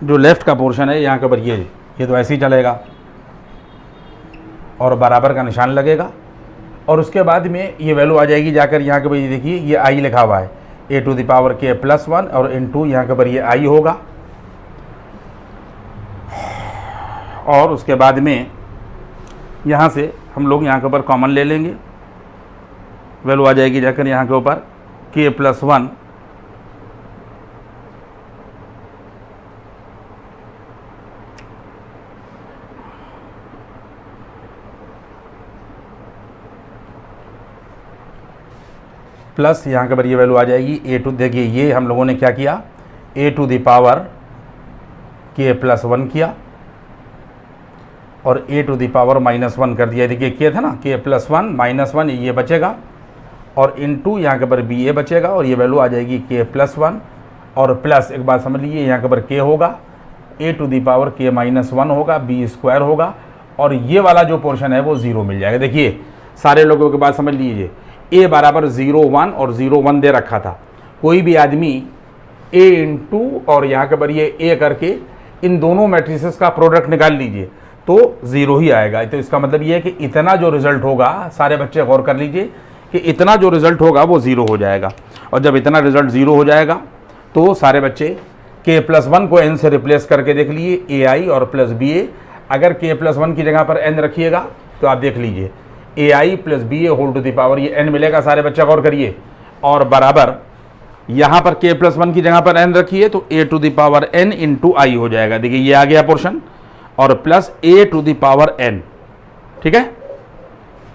जो लेफ्ट का पोर्शन है यहाँ के ऊपर ये तो ऐसे ही चलेगा और बराबर का निशान लगेगा और उसके बाद में ये वैल्यू आ जाएगी जाकर यहाँ के ऊपर, ये देखिए ये आई लिखा हुआ है a to the power k plus 1 और इनटू यहाँ के ऊपर ये आई होगा और उसके बाद में यहाँ से हम लोग यहाँ के ऊपर कॉमन ले लेंगे, वैल्यू आ जाएगी जाकर यहाँ के ऊपर k प्लस 1 प्लस यहाँ के ऊपर ये वैल्यू आ जाएगी a टू, देखिए ये हम लोगों ने क्या किया a to the power k plus 1 किया और a टू द पावर -1 कर दिया। देखिए k था ना k प्लस 1 -1 ये बचेगा और इनटू यहाँ के ऊपर b a बचेगा और ये वैल्यू आ जाएगी k प्लस 1 और प्लस एक बात समझ लीजिए यहाँ के ऊपर k होगा a to the power k -1 होगा b स्क्वायर होगा और ये वाला जो पोर्शन है वो 0 मिल जाएगा। देखिए सारे लोगों के बात समझ लीजिए a बराबर 0 1 और 0 1 दे रखा था, कोई भी आदमी a इंटू और यहाँ के ऊपर ये a करके इन दोनों मैट्रिसेस का प्रोडक्ट निकाल लीजिए तो 0 ही आएगा। तो इसका मतलब ये है कि इतना जो रिजल्ट होगा, सारे बच्चे गौर कर लीजिए कि इतना जो रिजल्ट होगा वो 0 हो जाएगा और जब इतना रिजल्ट 0 हो जाएगा तो सारे बच्चे k प्लस 1 को n से रिप्लेस करके देख लीजिए ai और प्लस ba। अगर k प्लस 1 की जगह पर n रखिएगा तो आप देख लीजिए ai plus ba whole to the power ये n मिलेगा, सारे बच्चे गौर करिए और बराबर यहाँ पर k प्लस 1 की जगह पर n रखिए तो a to the power n into i हो जाएगा। देखिए ये आ गया पोर्शन और plus a to the power n, ठीक है।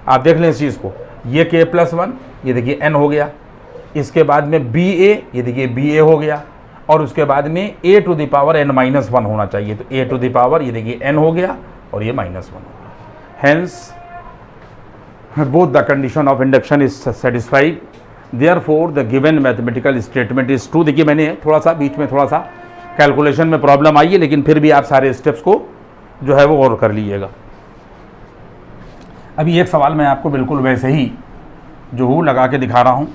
आप देख लें इस चीज़ को, ये k प्लस 1 ये देखिए n हो गया, इसके बाद में ba ये देखिए ba हो गया और उसके बाद में a to the power n -1 होना चाहिए तो a टू द पावर ये देखिए n हो गया और ये -1 हो गया। Hence both the condition of induction is satisfied, therefore the given mathematical statement is true। देखिए मैंने थोड़ा सा बीच में थोड़ा सा कैलकुलेशन में प्रॉब्लम आई है लेकिन फिर भी आप सारे स्टेप्स को जो है वो गौर कर लीजिएगा। अभी एक सवाल मैं आपको बिल्कुल वैसे ही जो हूँ लगा के दिखा रहा हूँ।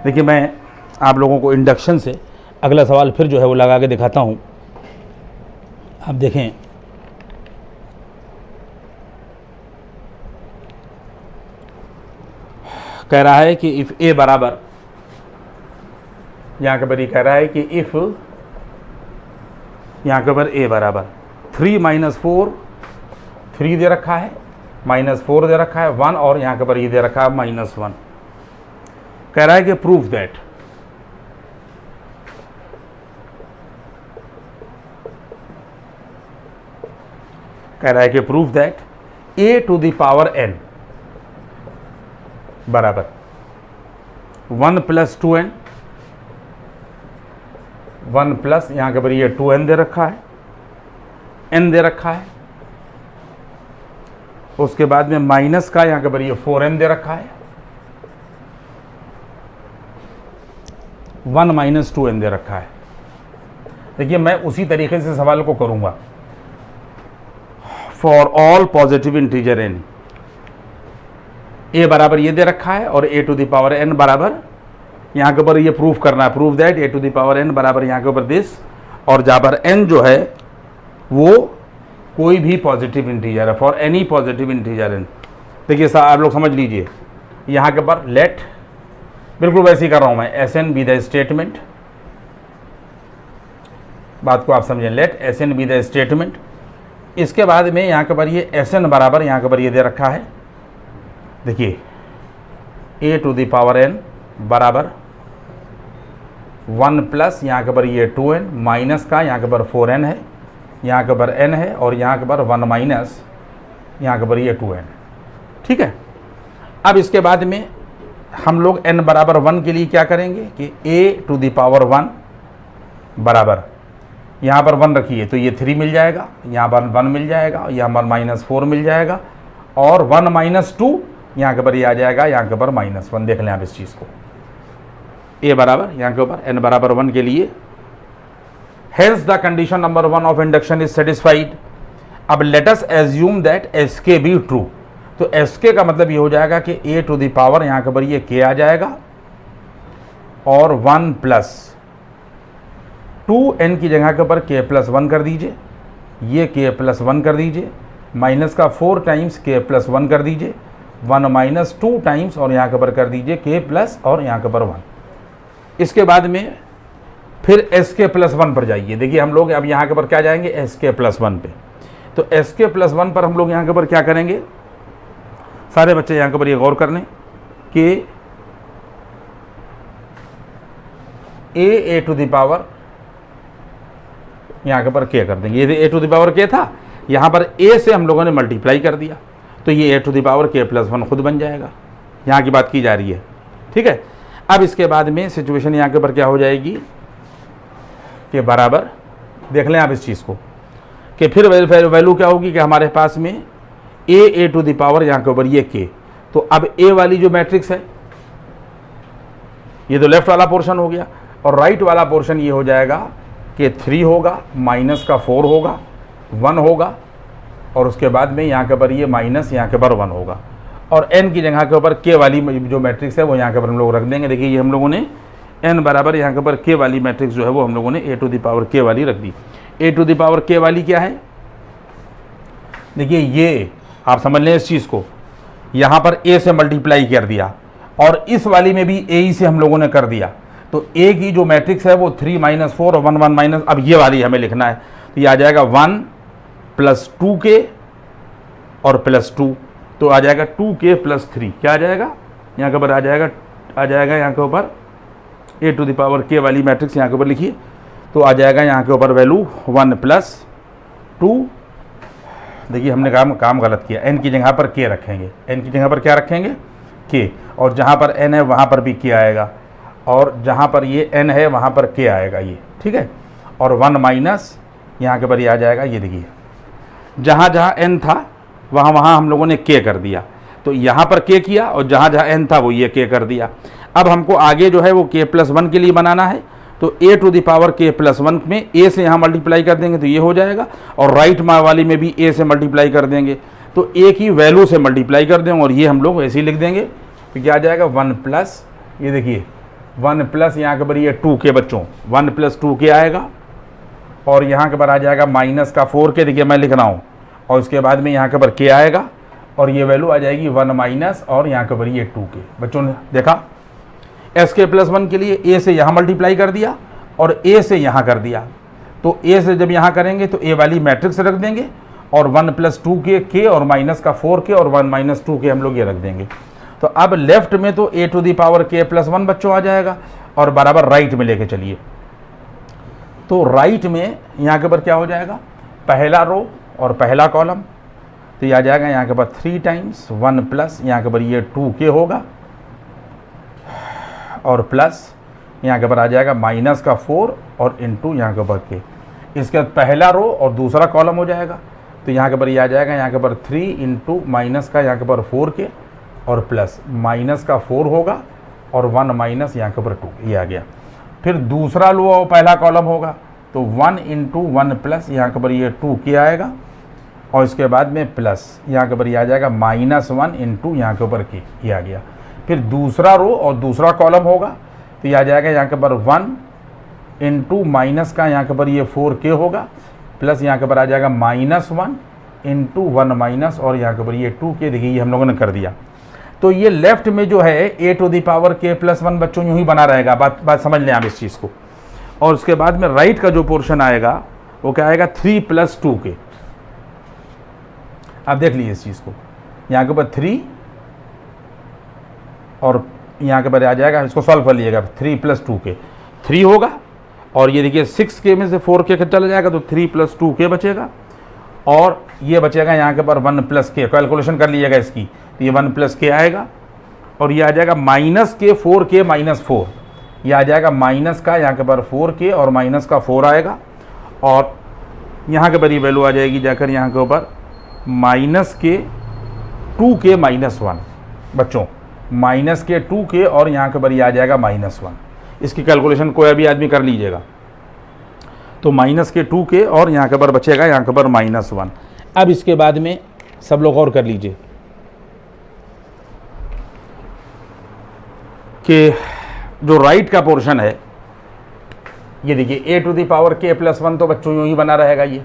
देखिए मैं आप लोगों को इंडक्शन से अगला सवाल फिर जो है वो लगा के दिखाता हूँ। आप देखें कह रहा है कि इफ़ a बराबर, यहाँ के ऊपर ये कह रहा है कि इफ़ यहाँ के ऊपर a बराबर 3 - 4 3 दे रखा है, -4 दे रखा है 1 और यहाँ के ऊपर ये दे रखा है -1। कह रहा है कि proof that a to the power n बराबर 1 + 2n 1 प्लस यहाँ के ऊपर ये 2n दे रखा है, n दे रखा है, उसके बाद में माइनस का यहाँ के ऊपर ये 4n दे रखा है, 1 - 2n दे रखा है। देखिए मैं उसी तरीके से सवाल को करूंगा। For all positive integer n a बराबर ये दे रखा है और a to the power n बराबर यहाँ के ऊपर ये प्रूफ करना है, proof that a to the power n बराबर यहाँ के ऊपर दिस और जहाँ पर n जो है वो कोई भी पॉजिटिव इंटीजर है, for any positive integer n। देखिए आप लोग समझ लीजिए यहाँ के ऊपर लेट बिल्कुल वैसे ही कर रहा हूँ मैं, S N be the statement, बात को आप समझें, let S N be the statement. इसके बाद में यहाँ के ऊपर ये एस एन बराबर यहाँ के ऊपर ये दे रखा है, देखिए a to the power n बराबर 1 प्लस यहाँ के ऊपर ये 2n माइनस का यहाँ के ऊपर 4n है, यहाँ के ऊपर n है और यहाँ के ऊपर 1 माइनस यहाँ के ऊपर ये 2n, ठीक है। अब इसके बाद में हम लोग n बराबर 1 के लिए क्या करेंगे कि a टू द पावर 1 बराबर यहाँ पर 1 रखिए तो ये 3 मिल जाएगा, यहाँ पर 1 मिल जाएगा, यहाँ पर -4 मिल जाएगा, और 1 - 2 यहाँ के ऊपर ये आ जाएगा, यहाँ के ऊपर -1। देख लें आप इस चीज़ को, a बराबर यहाँ के ऊपर n बराबर 1 के लिए hence the condition number 1 of induction is satisfied. अब let us assume that Sk be true, तो Sk का मतलब ये हो जाएगा कि a टू द पावर यहाँ के ऊपर ये k आ जाएगा और 1 + 2n की जगह के ऊपर k + 1 कर दीजिए, ये k + 1 कर दीजिए, माइनस का 4 टाइम्स k + 1 कर दीजिए, 1 - 2 टाइम्स और यहाँ के ऊपर कर दीजिए k प्लस और यहाँ के ऊपर 1। इसके बाद में फिर Sk + 1 पर जाइए। देखिए हम लोग अब यहाँ के ऊपर क्या जाएंगे, Sk + 1 पे। तो Sk + 1 पर हम लोग यहाँ के ऊपर क्या करेंगे, सारे बच्चे यहाँ के ऊपर ये गौर कर लें कि a टू द पावर यहाँ के ऊपर k कर देंगे, ये a to the power k था, यहाँ पर a से हम लोगों ने मल्टीप्लाई कर दिया, तो ये a to the power k + 1 खुद बन जाएगा। यहाँ की बात की जा रही है, ठीक है। अब इसके बाद में सिचुएशन यहाँ के ऊपर क्या हो जाएगी कि बराबर, देख लें आप इस चीज़ को, कि फिर वैल्यू क्या होगी कि हमारे पास में a टू द पावर यहाँ के ऊपर ये k। तो अब a वाली जो मैट्रिक्स है, ये तो लेफ्ट वाला पोर्शन हो गया, और राइट वाला पोर्शन ये हो जाएगा कि 3 होगा, माइनस का 4 होगा, 1 होगा, और उसके बाद में यहाँ के ऊपर ये माइनस यहाँ के ऊपर 1 होगा, और n की जगह के ऊपर k वाली जो मैट्रिक्स है वो यहाँ के ऊपर हम लोग रख देंगे। देखिए ये हम लोगों ने n बराबर यहाँ के ऊपर k वाली मैट्रिक्स जो है वो हम लोगों ने a to the power k वाली रख दी। a to the power k वाली क्या है, देखिए ये आप समझ लें इस चीज़ को, यहाँ पर a से मल्टीप्लाई कर दिया, और इस वाली में भी a ही से हम लोगों ने कर दिया। तो a की जो मैट्रिक्स है वो 3 - 4 और 1 1 माइनस, अब ये वाली हमें लिखना है, तो ये आ जाएगा 1 + 2k और +2, तो आ जाएगा 2k + 3, क्या आ जाएगा यहाँ के ऊपर आ जाएगा यहाँ के ऊपर a to the power k वाली मैट्रिक्स यहाँ के ऊपर लिखिए, तो आ जाएगा यहाँ के ऊपर वैल्यू 1 + 2। देखिए हमने काम गलत किया, n की जगह पर k रखेंगे, n की जगह पर क्या रखेंगे k, और जहाँ पर n है वहाँ पर भी k आएगा, और जहाँ पर ये n है वहाँ पर k आएगा, ये ठीक है। और 1 माइनस यहाँ के ऊपर ये आ जाएगा, ये देखिए जहाँ जहाँ n था वहाँ वहाँ हम लोगों ने k कर दिया, तो यहाँ पर k किया, और जहाँ जहाँ n था वो ये k कर दिया। अब हमको आगे जो है वो k + 1 के लिए बनाना है, तो a to the power k + 1 में a से यहाँ मल्टीप्लाई कर देंगे तो ये हो जाएगा, और राइट वाली में भी a से मल्टीप्लाई कर देंगे, तो a की वैल्यू से मल्टीप्लाई कर देंगे, और ये हम लोग ऐसे ही लिख देंगे, तो क्या आ जाएगा 1 +, ये देखिए 1 + यहाँ के ऊपर ये 2k बच्चों, 1 + 2k आएगा, और यहाँ के ऊपर आ जाएगा माइनस का 4k, देखिए मैं लिख रहा हूँ, और उसके बाद में यहाँ के ऊपर k आएगा, और ये वैल्यू आ जाएगी 1 माइनस और यहाँ के ऊपर ये 2k। बच्चों ने देखा, Sk + 1 के लिए a से यहाँ मल्टीप्लाई कर दिया और a से यहाँ कर दिया, तो a से जब यहाँ करेंगे तो a वाली मैट्रिक्स रख देंगे, और 1 + 2k k और माइनस का 4k और 1 - 2k हम लोग ये रख देंगे। तो अब लेफ्ट में तो a to the power k + 1 बच्चों आ जाएगा, और बराबर राइट में लेके चलिए, तो राइट में यहाँ के ऊपर क्या हो जाएगा, पहला रो और पहला कॉलम, तो ये आ जाएगा यहाँ के ऊपर 3 टाइम्स 1 + यहाँ के ऊपर ये 2k होगा, और प्लस यहाँ के ऊपर आ जाएगा माइनस का 4 और इंटू यहाँ के ऊपर k। इसके बाद पहला रो और दूसरा कॉलम हो जाएगा, तो यहाँ के ऊपर ये आ जाएगा यहाँ के ऊपर 3 इंटू माइनस का यहाँ के ऊपर 4k और प्लस माइनस का 4 होगा, और 1 माइनस यहाँ के ऊपर 2, ये आ गया। फिर दूसरा लो और पहला कॉलम होगा, तो 1 इंटू 1 प्लस यहाँ के ऊपर ये 2k आएगा, और इसके बाद में प्लस यहाँ के ऊपर ये आ जाएगा -1 इंटू यहाँ के ऊपर k, ये आ गया। फिर दूसरा रो और दूसरा कॉलम होगा, तो ये आ जाएगा यहाँ के ऊपर 1 इंटू माइनस का यहाँ के ऊपर ये 4k होगा, प्लस यहाँ के ऊपर आ जाएगा -1 इंटू 1 माइनस और यहाँ के ऊपर ये 2k। देखिए ये हम लोगों ने कर दिया। तो ये लेफ्ट में जो है a to the power k + 1 बच्चों यूँ ही बना रहेगा, बात समझ लें आप इस चीज़ को। और उसके बाद में राइट का जो पोर्शन आएगा वो क्या आएगा 3 + 2k। आप देख लीजिए इस चीज़ को, यहाँ के ऊपर 3 और यहाँ के ऊपर आ जाएगा, इसको सॉल्व कर लीजिएगा, 3 + 2k 3 होगा, और ये देखिए 6k में से 4k चला जाएगा तो 3 + 2k बचेगा, और ये बचेगा यहाँ के ऊपर 1 + k। कैलकुलेशन कर लीजिएगा इसकी, तो ये 1 + k आएगा, और ये आ जाएगा -k 4k - 4, ये आ जाएगा माइनस का यहाँ के ऊपर 4k और माइनस का 4 आएगा, और यहाँ के ऊपर ये वैल्यू आ जाएगी जाकर यहाँ के ऊपर -2k-1 बच्चों, -2k और यहाँ के ऊपर ये आ जाएगा -1। इसकी कैलकुलेशन कोई भी आदमी कर लीजिएगा। तो -2k और यहाँ के ऊपर बचेगा यहाँ के ऊपर -1। अब इसके बाद में सब लोग और कर लीजिए कि जो राइट का पोर्शन है ये देखिए a⁴k+1 तो बच्चों यूँ ही बना रहेगा ये।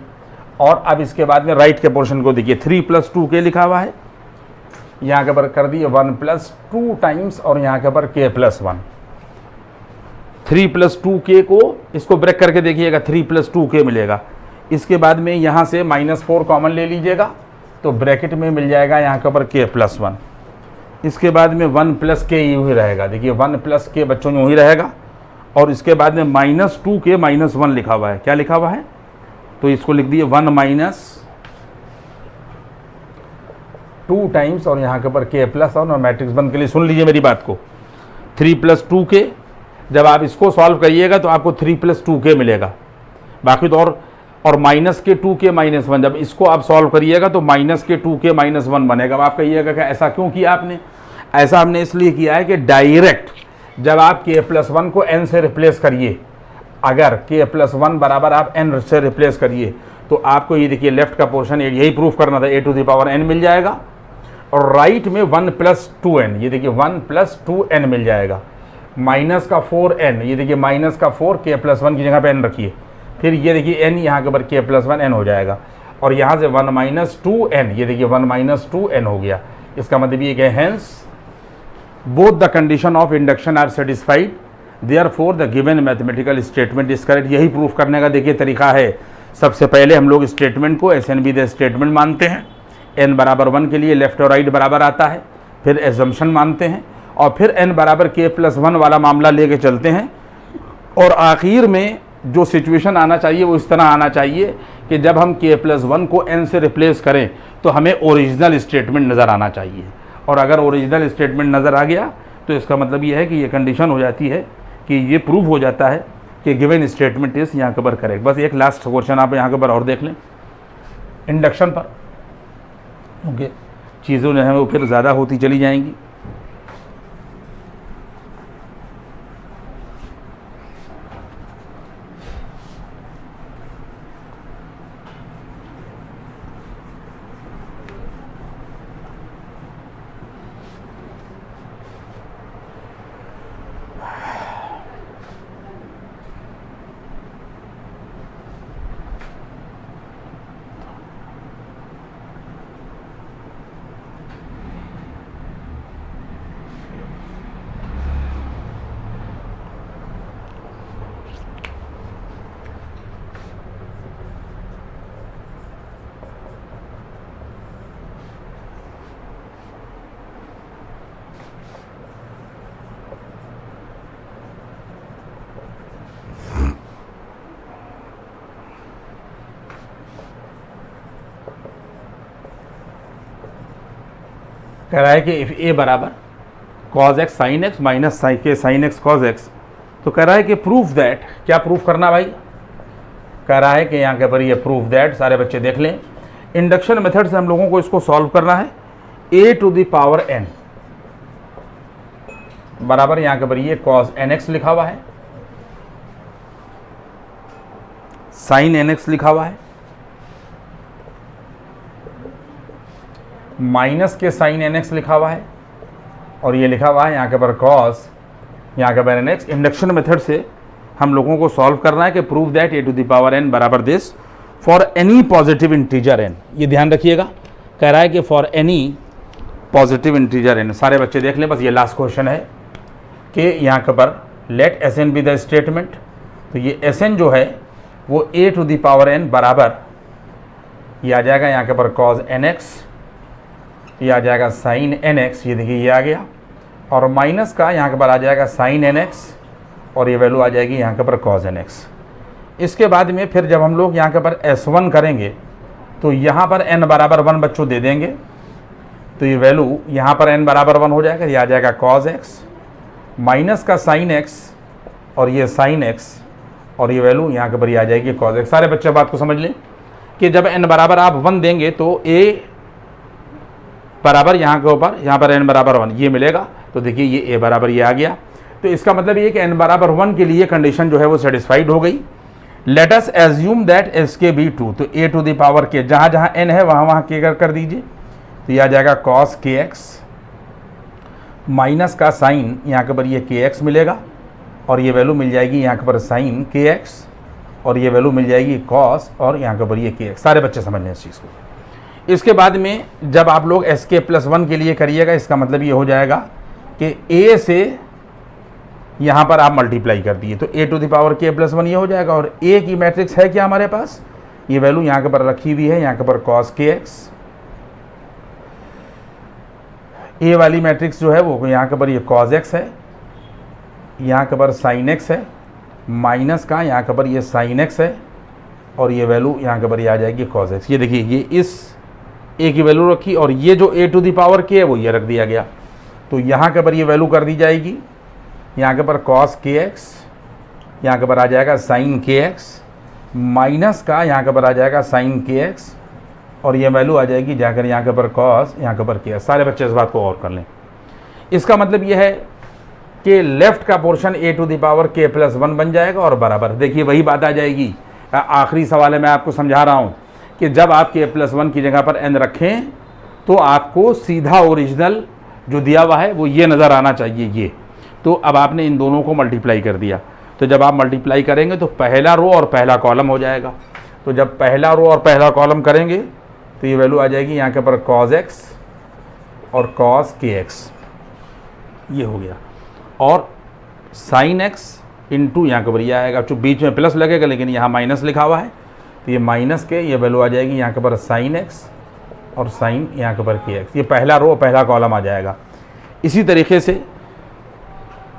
और अब इसके बाद में राइट के पोर्शन को देखिए 3 + 2k लिखा हुआ है, यहाँ के ऊपर कर दिए 1 + 2 टाइम्स और यहाँ के ऊपर k+1। 3 + 2k को इसको ब्रेक करके देखिएगा 3 + 2k मिलेगा। इसके बाद में यहाँ से -4 कॉमन ले लीजिएगा तो ब्रैकेट में मिल जाएगा यहाँ के ऊपर k+1। इसके बाद में 1 + k यूँ ही रहेगा, देखिए 1 + k बच्चों यूँ ही रहेगा। और इसके बाद में -2k -1 लिखा हुआ है, क्या लिखा हुआ है तो इसको लिख दिए 1 - 2 टाइम्स और यहाँ के ऊपर k+1 और मैट्रिक्स बंद के लिए सुन लीजिए मेरी बात को। 3 + 2k जब आप इसको सॉल्व करिएगा तो आपको 3 + 2k मिलेगा, बाकी तो और -2k -1 जब इसको आप सॉल्व करिएगा तो -2k -1 बनेगा। अब आप कहिएगा कि ऐसा क्यों किया आपने? ऐसा हमने इसलिए किया है कि डायरेक्ट जब आप k+1 को n से रिप्लेस करिए, अगर k+1 बराबर आप n से रिप्लेस करिए तो आपको ये देखिए लेफ्ट का पोर्शन यही प्रूफ करना था a⁴n मिल जाएगा और राइट में 1 + 2n, ये देखिए 1 + 2n मिल जाएगा। माइनस का 4n, ये देखिए -4 k+1 की जगह पे n रखिए, फिर ये देखिए n यहाँ के ऊपर k+1 n हो जाएगा और यहाँ से 1 - 2n, ये देखिए 1 - 2n हो गया। इसका मतलब ये कि hence both the condition of induction are satisfied, therefore the given mathematical statement is correct. यही प्रूफ करने का देखिए तरीका है। सबसे पहले हम लोग स्टेटमेंट को SN द स्टेटमेंट मानते हैं, n = 1 के लिए लेफ्ट और राइट बराबर आता है, फिर एजम्पशन मानते हैं और फिर n = k+1 वाला मामला लेके चलते हैं। और आखिर में जो सिचुएशन आना चाहिए वो इस तरह आना चाहिए कि जब हम k+1 को n से रिप्लेस करें तो हमें ओरिजिनल स्टेटमेंट नज़र आना चाहिए। और अगर ओरिजिनल स्टेटमेंट नज़र आ गया तो इसका मतलब ये है कि ये कंडीशन हो जाती है कि ये प्रूव हो जाता है कि गिवन स्टेटमेंट इस यहाँ के ऊपर करेक्ट। बस एक लास्ट क्वेश्चन आप यहाँ के ऊपर और देख लें इंडक्शन पर, क्योंकि चीज़ों जो है वो फिर ज़्यादा होती चली जाएंगी। कह रहा है कि इफ़ a बराबर cos x sin x minus k sin x cos x, तो कह रहा है कि प्रूफ दैट, क्या प्रूफ करना भाई? कह रहा है कि यहाँ के पर ये प्रूफ दैट, सारे बच्चे देख लें, इंडक्शन मेथड से हम लोगों को इसको सॉल्व करना है। a⁴n बराबर यहाँ के पर ये cos nx लिखा हुआ है, sin nx लिखा हुआ है, माइनस के sin nx लिखा हुआ है और ये लिखा हुआ है यहाँ के पर cos यहाँ के पर nx। इंडक्शन मेथड से हम लोगों को सॉल्व करना है कि प्रूव दैट a⁴n बराबर this for any positive integer n। ये ध्यान रखिएगा, कह रहा है कि for any positive integer n। सारे बच्चे देख लें, बस ये लास्ट क्वेश्चन है कि यहाँ के पर let Sn be the statement. तो ये Sn जो है वो a⁴n बराबर ये आ जाएगा यहाँ के पर cos nx, ये आ जाएगा sin nx, ये देखिए ये आ गया, और माइनस का यहाँ के पर आ जाएगा sin nx और ये वैल्यू आ जाएगी यहाँ के पर cos nx। इसके बाद में फिर जब हम लोग यहाँ के पर S1 करेंगे तो यहाँ पर n = 1 बच्चों दे देंगे, तो ये वैल्यू यहाँ पर n = 1 हो जाएगा, ये आ जाएगा cos x माइनस का sin x और ये sin x और ये वैल्यू यहाँ के ऊपर ये आ जाएगी cos x। सारे बच्चे बात को समझ लें कि जब n बराबर आप 1 देंगे तो a बराबर यहाँ के ऊपर, यहाँ पर n बराबर 1 ये मिलेगा। तो देखिए ये a बराबर ये आ गया। तो इसका मतलब ये कि n बराबर 1 के लिए कंडीशन जो है वो सेटिस्फाइड हो गई। Let us assume that S K be 2, तो a to the power k, जहाँ जहाँ n है वहाँ वहाँ k कर दीजिए। तो ये आ जाएगा cos kx, माइनस का साइन यहाँ के ऊपर ये kx मिलेगा और ये वैल्यू मिल जाएगी यहाँ के ऊपर साइन kx, और ये वैल्यू मिल जाएगी cos और यहाँ के ऊपर ये kx। सारे बच्चे समझ लें इस चीज़ को। इसके बाद में जब आप लोग sk+1 के लिए करिएगा, इसका मतलब ये हो जाएगा कि a से यहाँ पर आप मल्टीप्लाई कर दिए तो a to the power k+1 ये हो जाएगा। और a की मैट्रिक्स है क्या हमारे पास, ये वैल्यू यहाँ के ऊपर रखी हुई है, यहाँ के ऊपर cos kx। a वाली मैट्रिक्स जो है वो यहाँ के ऊपर ये cos x है, यहाँ के ऊपर sin x है, माइनस का यहाँ के ऊपर ये sin x है, और ये वैल्यू यहाँ के ऊपर ये आ जाएगी cos x। ये देखिए ये इस a की वैल्यू रखी और ये जो a to the power k है वो ये रख दिया गया। तो यहाँ के ऊपर ये वैल्यू कर दी जाएगी, यहाँ के ऊपर cos kx, यहाँ के ऊपर आ जाएगा sin kx, माइनस का यहाँ के ऊपर आ जाएगा sin kx, और ये वैल्यू आ जाएगी जाकर यहाँ के ऊपर cos, यहाँ के ऊपर kx। सारे बच्चे इस बात को और कर लें। इसका मतलब ये है कि लेफ्ट का portion a to the power k+1 बन जाएगा और बराबर, देखिए वही बात आ जाएगी। आखिरी सवाल है, मैं आपको समझा रहा हूँ कि जब आप k+1 की जगह पर n रखें तो आपको सीधा ओरिजिनल जो दिया हुआ है वो ये नज़र आना चाहिए ये। तो अब आपने इन दोनों को मल्टीप्लाई कर दिया, तो जब आप मल्टीप्लाई करेंगे तो पहला रो और पहला कॉलम हो जाएगा। तो जब पहला रो और पहला कॉलम करेंगे तो ये वैल्यू आ जाएगी यहाँ के ऊपर cos x और cos kx, ये हो गया, और sin x इंटू यहाँ के ऊपर ये आएगा। जो बीच में प्लस लगेगा लेकिन यहाँ माइनस लिखा हुआ है, तो ये माइनस के ये वैल्यू आ जाएगी यहाँ के ऊपर sin x और sin यहाँ के ऊपर kx। ये पहला रो पहला कॉलम आ जाएगा। इसी तरीके से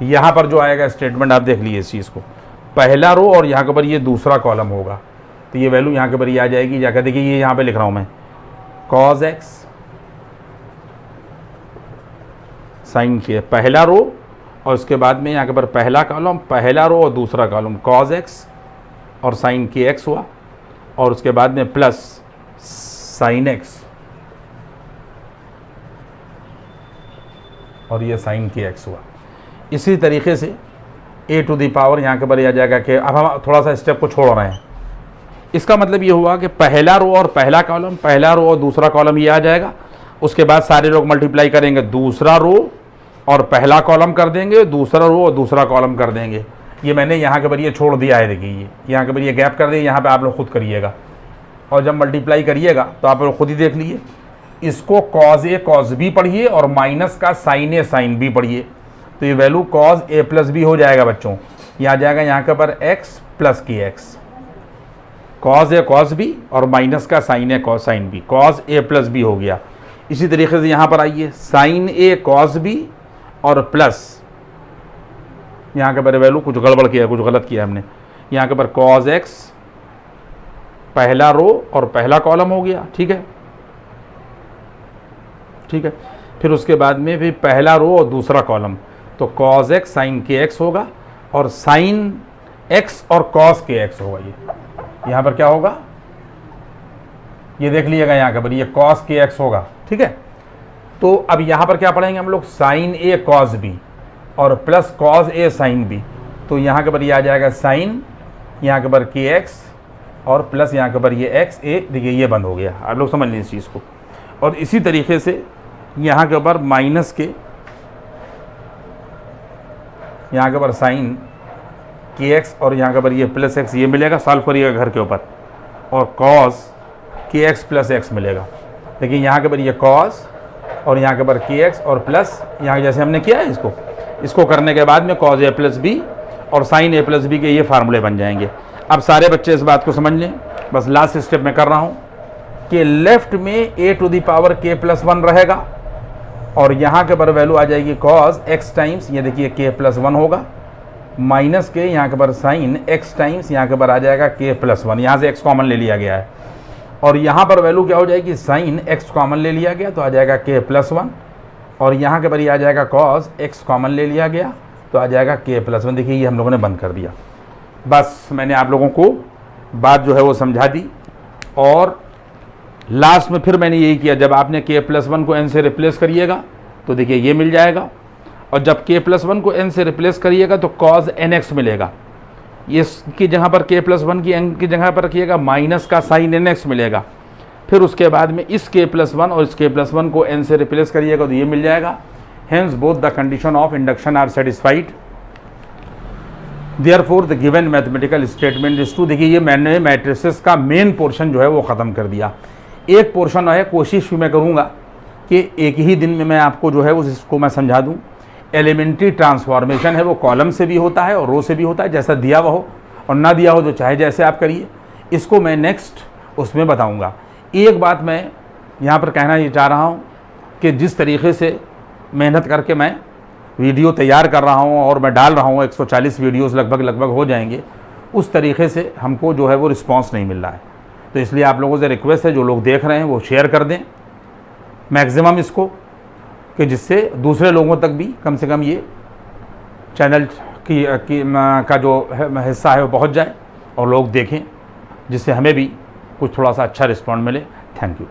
यहाँ पर जो आएगा स्टेटमेंट आप देख लीजिए इस चीज़ को, पहला रो और यहाँ के ऊपर ये दूसरा कॉलम होगा। तो ये वैल्यू यहाँ के ऊपर ये आ जाएगी, जाकर देखिए ये यहाँ पे लिख रहा हूँ मैं cos x sin के पहला रो, और उसके बाद में यहाँ के ऊपर पहला कॉलम, पहला रो और दूसरा कॉलम cos x और sin kx हुआ, और उसके बाद में प्लस sin x और ये sin kx हुआ। इसी तरीके से a टू द पावर यहाँ के ऊपर आ जाएगा कि अब हम थोड़ा सा स्टेप को छोड़ रहे हैं। इसका मतलब ये हुआ कि पहला रो और पहला कॉलम, पहला रो और दूसरा कॉलम ये आ जाएगा। उसके बाद सारे लोग मल्टीप्लाई करेंगे, दूसरा रो और पहला कॉलम कर देंगे, दूसरा रो और दूसरा कॉलम कर देंगे। ये मैंने यहाँ के ऊपर ये छोड़ दिया है, देखिए ये यहाँ के ऊपर ये गैप कर दिया, यहाँ पे आप लोग खुद करिएगा। और जब मल्टीप्लाई करिएगा तो आप लोग खुद ही देख लीजिए, इसको cos a cos b पढ़िए और माइनस का sin a sin b पढ़िए। तो ये value cos a plus b हो जाएगा बच्चों, ये आ जाएगा यहाँ के ऊपर x plus kx, cos a cos b और माइनस का sin a cos sin b, cos a plus b हो गया। इसी तरीके से यहाँ पर आइए sin a cos b और प्लस यहाँ के ऊपर वैल्यू कुछ गड़बड़ किया, कुछ गलत किया हमने, यहाँ के ऊपर cos x पहला रो और पहला कॉलम हो गया, ठीक है ठीक है। फिर उसके बाद में भी पहला रो और दूसरा कॉलम, तो cos x sin kx होगा और sin x और cos kx होगा। ये यहाँ पर क्या होगा, ये देख लीजिएगा यहाँ पर ये cos kx होगा, ठीक है। तो अब यहाँ पर क्या पढ़ेंगे हम लोग, sin a cos b और plus cos a sin b। तो यहाँ के पर ये आ जाएगा sin, यहाँ के पर kx और प्लस यहाँ के पर ये x a, देखिए ये बंद हो गया। आप लोग समझ लीजिए इस चीज़ को। और इसी तरीके से यहाँ के ऊपर माइनस के, यहाँ के ऊपर साइन kx और यहाँ के ऊपर ये प्लस x, ये मिलेगा, सॉल्व करिएगा घर के ऊपर, और cos kx प्लस x मिलेगा। देखिए यहाँ के ऊपर ये cos और यहाँ के ऊपर kx और प्लस यहाँ जैसे हमने किया है इसको करने के बाद में cos a प्लस b और sin a प्लस b के ये फार्मूले बन जाएंगे। अब सारे बच्चे इस बात को समझ लें, बस लास्ट स्टेप में कर रहा हूँ कि लेफ्ट में a to the power k+1 रहेगा और यहाँ के पर वैल्यू आ जाएगी cos x टाइम्स, ये देखिए k+1 होगा, माइनस के यहाँ के पर साइन x टाइम्स, यहाँ के पर आ जाएगा k+1, यहाँ से x कॉमन ले लिया गया है, और यहाँ पर वैल्यू क्या हो जाएगी, साइन x कॉमन ले लिया गया तो आ जाएगा k+1, और यहाँ के पर ये आ जाएगा cos x कॉमन ले लिया गया तो आ जाएगा k+1। देखिए ये हम लोगों ने बंद कर दिया। बस मैंने आप लोगों को बात जो है वो समझा दी। और लास्ट में फिर मैंने यही किया, जब आपने k+1 को n से रिप्लेस करिएगा तो देखिए ये मिल जाएगा, और जब k+1 को n से रिप्लेस करिएगा तो cos nx मिलेगा। इसकी जगह पर k+1 की n की जगह पर रखिएगा, माइनस का साइन nx मिलेगा। फिर उसके बाद में इस k+1 और इस k+1 को n से रिप्लेस करिएगा तो ये मिल जाएगा। Hence both the condition of induction are satisfied, therefore the given mathematical statement is true. देखिए ये मैंने मैट्रिसेस का मेन पोर्शन जो है वो ख़त्म कर दिया। एक पोर्शन है, कोशिश भी मैं करूँगा कि एक ही दिन में मैं आपको जो है उसको मैं समझा दूँ। एलिमेंट्री ट्रांसफॉर्मेशन है वो कॉलम से भी होता है और रो से भी होता है, जैसा दिया हुआ हो, और ना दिया हो तो चाहे जैसे आप करिए। इसको मैं नेक्स्ट उसमें बताऊँगा। एक बात मैं यहाँ पर कहना ये चाह रहा हूँ कि जिस तरीके से मेहनत करके मैं वीडियो तैयार कर रहा हूँ और मैं डाल रहा हूँ, 140 वीडियोस लगभग हो जाएंगे, उस तरीके से हमको जो है वो रिस्पांस नहीं मिल रहा है। तो इसलिए आप लोगों से रिक्वेस्ट है, जो लोग देख रहे हैं वो शेयर कर दें मैक्सिमम इसको, कि जिससे दूसरे लोगों तक भी कम से कम ये चैनल का जो हिस्सा है वो पहुँच जाए और लोग देखें, जिससे हमें भी कुछ थोड़ा सा अच्छा रिस्पॉन्ड मिले। Thank you.